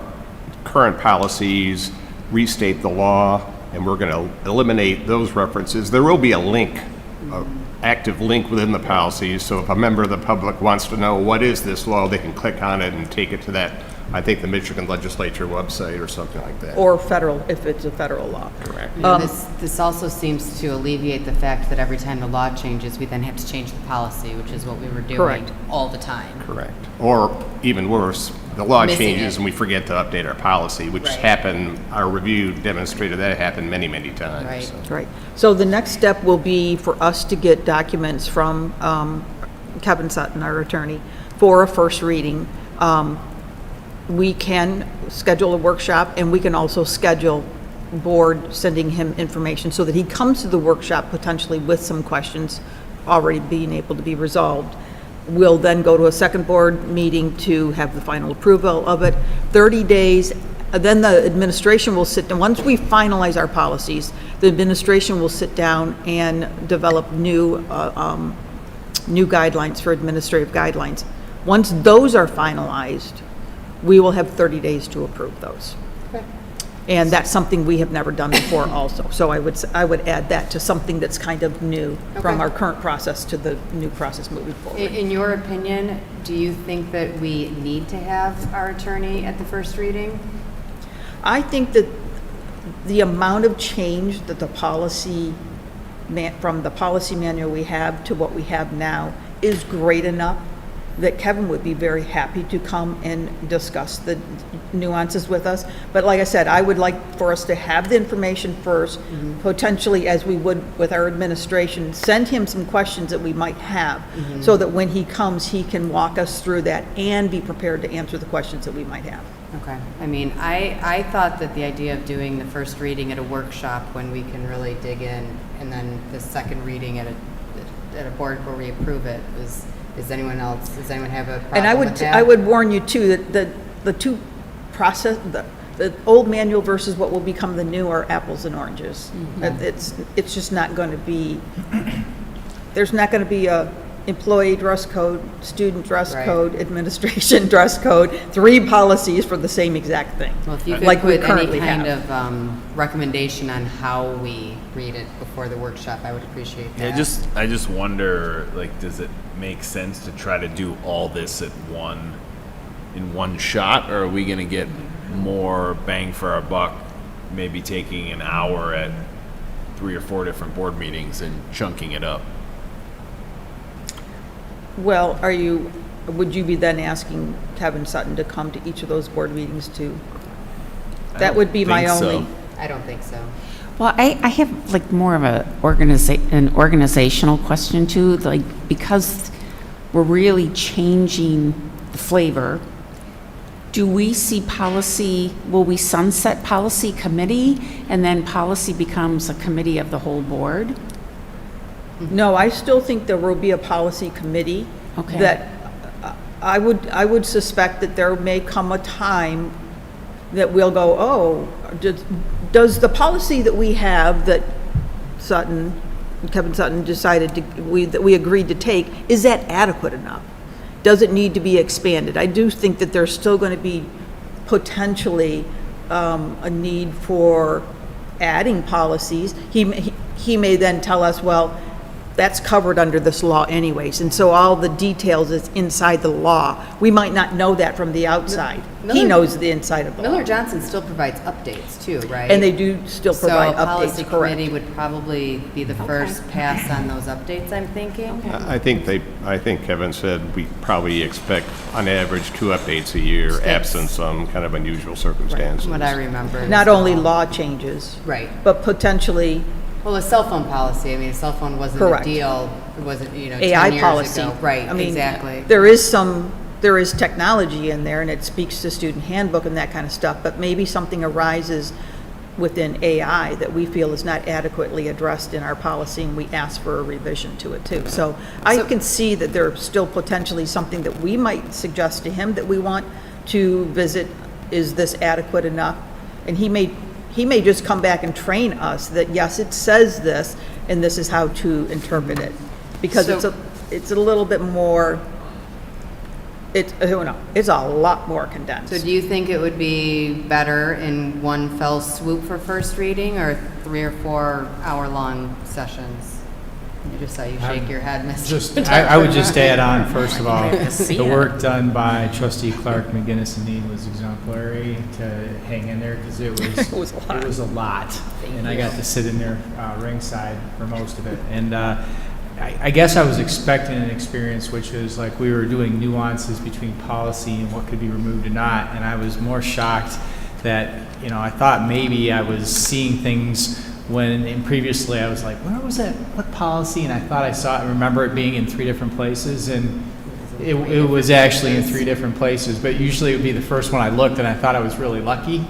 current policies restate the law, and we're going to eliminate those references, there will be a link, an active link within the policies, so if a member of the public wants to know what is this law, they can click on it and take it to that, I think, the Michigan Legislature website or something like that. Or federal, if it's a federal law. Correct. You know, this also seems to alleviate the fact that every time the law changes, we then have to change the policy, which is what we were doing Correct. all the time. Correct. Or even worse, the law Missing changes it. and we forget to update our policy, which Right. happened, our review demonstrated that happened many, many times. Right. so. Right. So the next step will be for us to get documents from Kevin Sutton, our attorney, for a first reading. We can schedule a workshop, and we can also schedule board sending him information so that he comes to the workshop potentially with some questions already being able to be resolved. We'll then go to a second board meeting to have the final approval of it. 30 days, then the administration will sit down. Once we finalize our policies, the administration will sit down and develop new guidelines for administrative guidelines. Once those are finalized, we will have 30 days to approve those. And that's something we have never done before also. So I would add that to something that's kind of new from Okay. our current process to the new process moving forward. In your opinion, do you think that we need to have our attorney at the first reading? I think that the amount of change that the policy, from the policy manual we have to what we have now is great enough that Kevin would be very happy to come and discuss the nuances with us. But like I said, I would like for us to have the information first, potentially as we would with our administration, send him some questions that we might have, so that when he comes, he can walk us through that and be prepared to answer the questions that we might have. Okay. I mean, I thought that the idea of doing the first reading at a workshop when we can really dig in, and then the second reading at a board where we approve it was. Does anyone have a problem And with that? I would warn you too, that the two process, the old manual versus what will become the new are apples and oranges. It's just not going to be, there's not going to be a employee dress code, student dress code, administration dress code, 3 policies for the same exact thing. Well, if you could like we put any currently kind have. of recommendation on how we read it before the workshop, I would appreciate that. Yeah, I just wonder, like, does it make sense to try to do all this in one shot, or are we going to get more bang for our buck, maybe taking an hour at 3 or 4 different board meetings and chunking it up? Well, would you be then asking Kevin Sutton to come to each of those board meetings too? That would be my only. I don't think so. Well, I have like more of an organizational question too, like because we're really changing the flavor. Do we see policy, will we sunset policy committee and then policy becomes a committee of the whole board? No, I still think there will be a policy committee. Okay. That I would suspect that there may come a time that we'll go, oh, does the policy that we have that Kevin Sutton decided that we agreed to take, is that adequate enough? Does it need to be expanded? I do think that there's still going to be potentially a need for adding policies. He may then tell us, well, that's covered under this law anyways, and so all the details is inside the law. We might not know that from the outside. He knows the inside of the law. Miller Johnson still provides updates too, right? And they do still provide So a updates, policy correct. committee would probably be the first pass on those updates, I'm thinking. I think Kevin said we probably expect on average 2 updates a year, absent some kind of unusual circumstances. What I remember. Not is only all- law changes, Right. but potentially Well, a cell phone policy, I mean, a cell phone wasn't a Correct. deal, it wasn't, 10 AI years policy. ago. Right, I mean, exactly. there is technology in there, and it speaks to student handbook and that kind of stuff, but maybe something arises within AI that we feel is not adequately addressed in our policy, and we ask for a revision to it too. So I can see that there's still potentially something that we might suggest to him that we want to visit. Is this adequate enough? And he may just come back and train us that, yes, it says this, and this is how to interpret it. Because So- it's a little bit more, it's a lot more condensed. So do you think it would be better in one fell swoop for first reading, or 3 or 4 hour-long sessions? I just saw you shake your head, Mr. I would just add on, first of all, see the it. work done by trustee Clark, McGinnis, and Dean was exemplary to hang in there, because it was, It was a lot. a lot. And I got to sit in there ringside for most of it. And I guess I was expecting an experience which was like we were doing nuances between policy and what could be removed and not, and I was more shocked that, I thought maybe I was seeing things when previously I was like, where was that, what policy? And I thought I remember it being in 3 different places, and it was actually in 3 different places, but usually it would be the first one I looked, and I thought I was really lucky.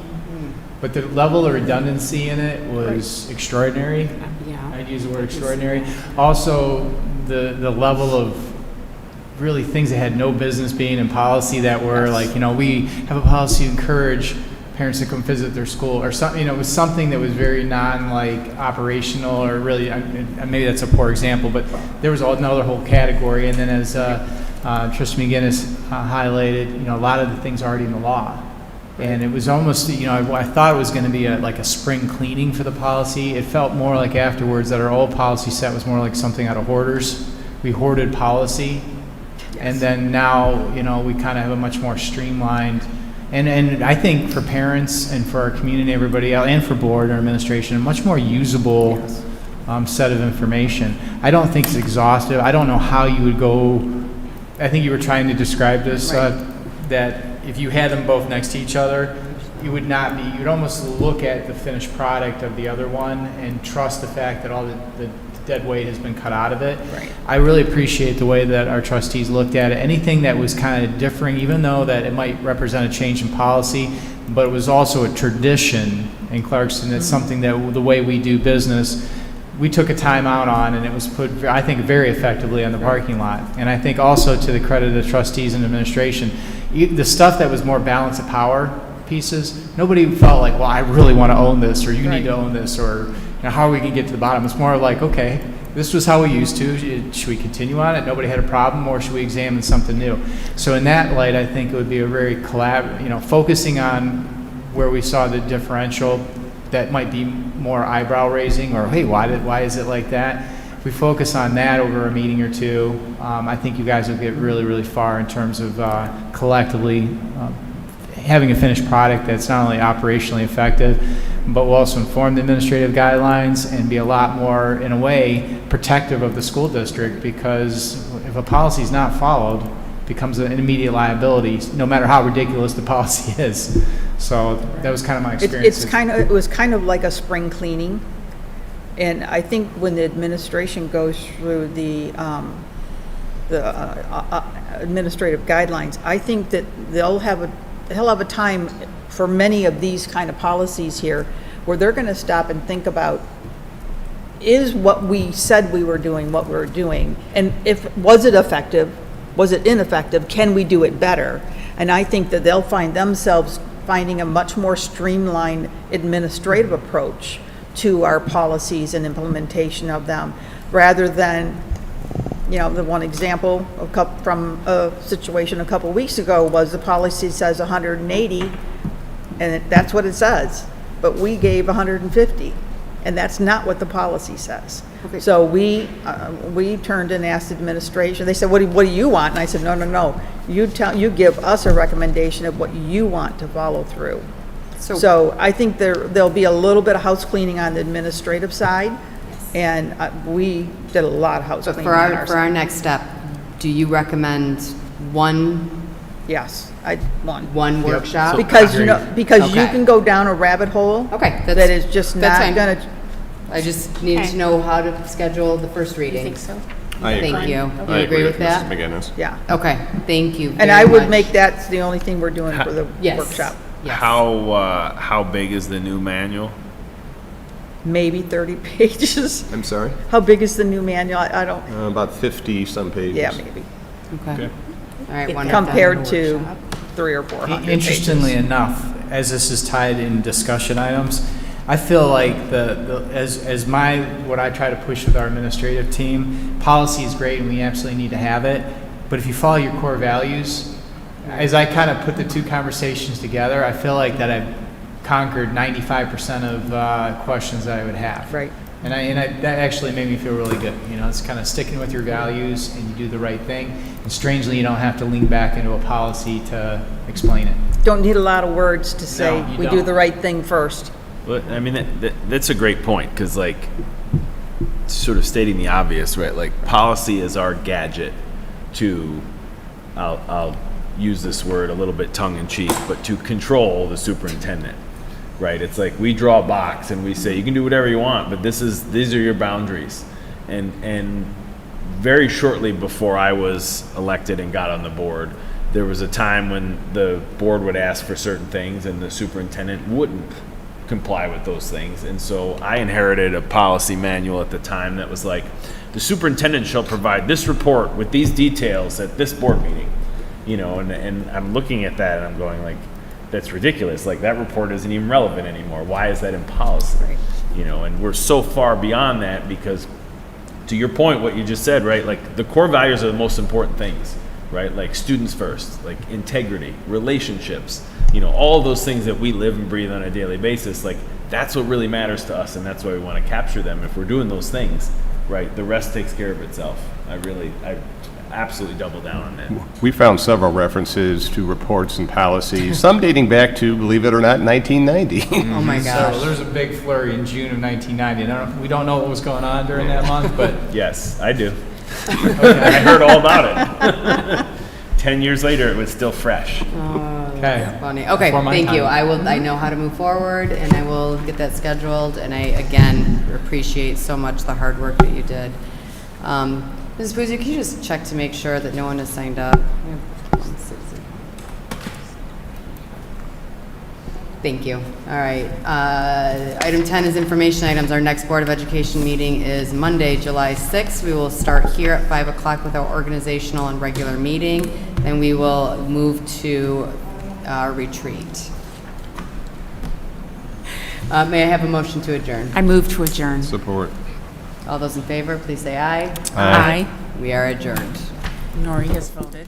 But the level of redundancy in it was extraordinary. Yeah. I'd use the word extraordinary. Also, the level of really things that had no business being in policy that were like, we have a policy to encourage parents to come visit their school, or something, it was something that was very operational, or really, maybe that's a poor example, but there was another whole category. And then as Trustee McGinnis highlighted, a lot of the things already in the law. And it was almost, I thought it was going to be like a spring cleaning for the policy. It felt more like afterwards that our old policy set was more like something out of Hoarders. We hoarded policy. Yes. And then now, we kind of have a much more streamlined, and I think for parents and for our community, everybody else, and for board or administration, a much more usable set of information. I don't think it's exhaustive. I don't know how you would go. I think you were trying to describe this, that if you had them both next to each other, you would not be, you'd almost look at the finished product of the other one and trust the fact that all the dead weight has been cut out of it. Right. I really appreciate the way that our trustees looked at it. Anything that was kind of differing, even though that it might represent a change in policy, but it was also a tradition in Clarkston. It's something that the way we do business, we took a time out on, and it was put, I think, very effectively on the parking lot. And I think also to the credit of the trustees and administration, the stuff that was more balance of power pieces, nobody felt like, well, I really want to own this, or you need to own this, or how are we going to get to the bottom. It's more like, okay, this was how we used to. Should we continue on it? Nobody had a problem, or should we examine something new? So in that light, I think it would be a very focusing on where we saw the differential that might be more eyebrow raising, or hey, why is it like that? If we focus on that over a meeting or two, I think you guys will get really, really far in terms of collectively having a finished product that's not only operationally effective, but will also inform the administrative guidelines and be a lot more, in a way, protective of the school district, because if a policy is not followed, it becomes an immediate liability, no matter how ridiculous the policy is. So that was kind of my experience. It was kind of like a spring cleaning. And I think when the administration goes through the administrative guidelines, I think that they'll have a time for many of these kind of policies here where they're going to stop and think about, is what we said we were doing what we're doing? And was it effective? Was it ineffective? Can we do it better? And I think that they'll find themselves finding a much more streamlined administrative approach to our policies and implementation of them, rather than, the one example from a situation a couple weeks ago was the policy says 180, and that's what it says, but we gave 150, and that's not what the policy says. Okay. So we turned and asked administration. They said, what do you want? And I said, no. You give us a recommendation of what you want to follow through. So I think there'll be a little bit of house cleaning on the administrative side, and we did a lot of house cleaning. But for our next step, do you recommend one? Yes, one workshop, because you can go down a rabbit hole. Okay, that is just not going to. I just needed to know how to schedule the first reading. You think so? Thank you. I agree with that? Mrs. McGinnis. Yeah. Okay, thank you. And I would make that the only thing we're doing for the workshop. Yes. How big is the new manual? Maybe 30 pages. I'm sorry? How big is the new manual? I don't. About 50-some pages. Yeah, maybe. Okay. All right. Compared to 300 or 400 Interestingly enough, as this is tied in discussion items, I feel like what I try to push with our administrative team, policy is great and we absolutely need to have it, but if you follow your core values, as I kind of put the two conversations together, I feel like that I've conquered 95% of questions that I would have. Right. And that actually made me feel really good. It's kind of sticking with your values and you do the right thing. And strangely, you don't have to lean back into a policy to explain it. Don't need a lot of words to say we do don't. the right thing first. Well, I mean, that's a great point, because sort of stating the obvious, right? Like, policy is our gadget to, I'll use this word a little bit tongue-in-cheek, but to control the superintendent, right? It's like we draw a box and we say, you can do whatever you want, but these are your boundaries. And very shortly before I was elected and got on the board, there was a time when the board would ask for certain things and the superintendent wouldn't comply with those things. And so I inherited a policy manual at the time that was like, the superintendent shall provide this report with these details at this board meeting. And I'm looking at that and I'm going like, that's ridiculous. Like, that report isn't even relevant anymore. Why is that in policy? Right. And we're so far beyond that, because to your point, what you just said, right? Like, the core values are the most important things. right? Like students first, like integrity, relationships, you know, all those things that we live and breathe on a daily basis. Like that's what really matters to us, and that's why we want to capture them. If we're doing those things, right, the rest takes care of itself. I absolutely double down on that. We found several references to reports and policies, some dating back to, believe it or not, 1990. Oh my gosh. So there's a big flurry in June of 1990. We don't know what was going on during that month, but Yes, I do. I heard all about it. 10 years later, it was still fresh. okay. That's funny. Okay, Before my thank you. time. I know how to move forward, and I will get that scheduled, and I, again, appreciate so much the hard work that you did. Mrs. Boozy, can you just check to make sure that no one has signed up? We have one citizen. Thank you. All right. Item 10 is information items. Our next Board of Education meeting is Monday, July 6th. We will start here at 5 o'clock with our organizational and regular meeting. Then we will move to our retreat. May I have a motion to adjourn? I move to adjourn. Support. All those in favor, please say aye. Aye. We are adjourned. Nori has voted.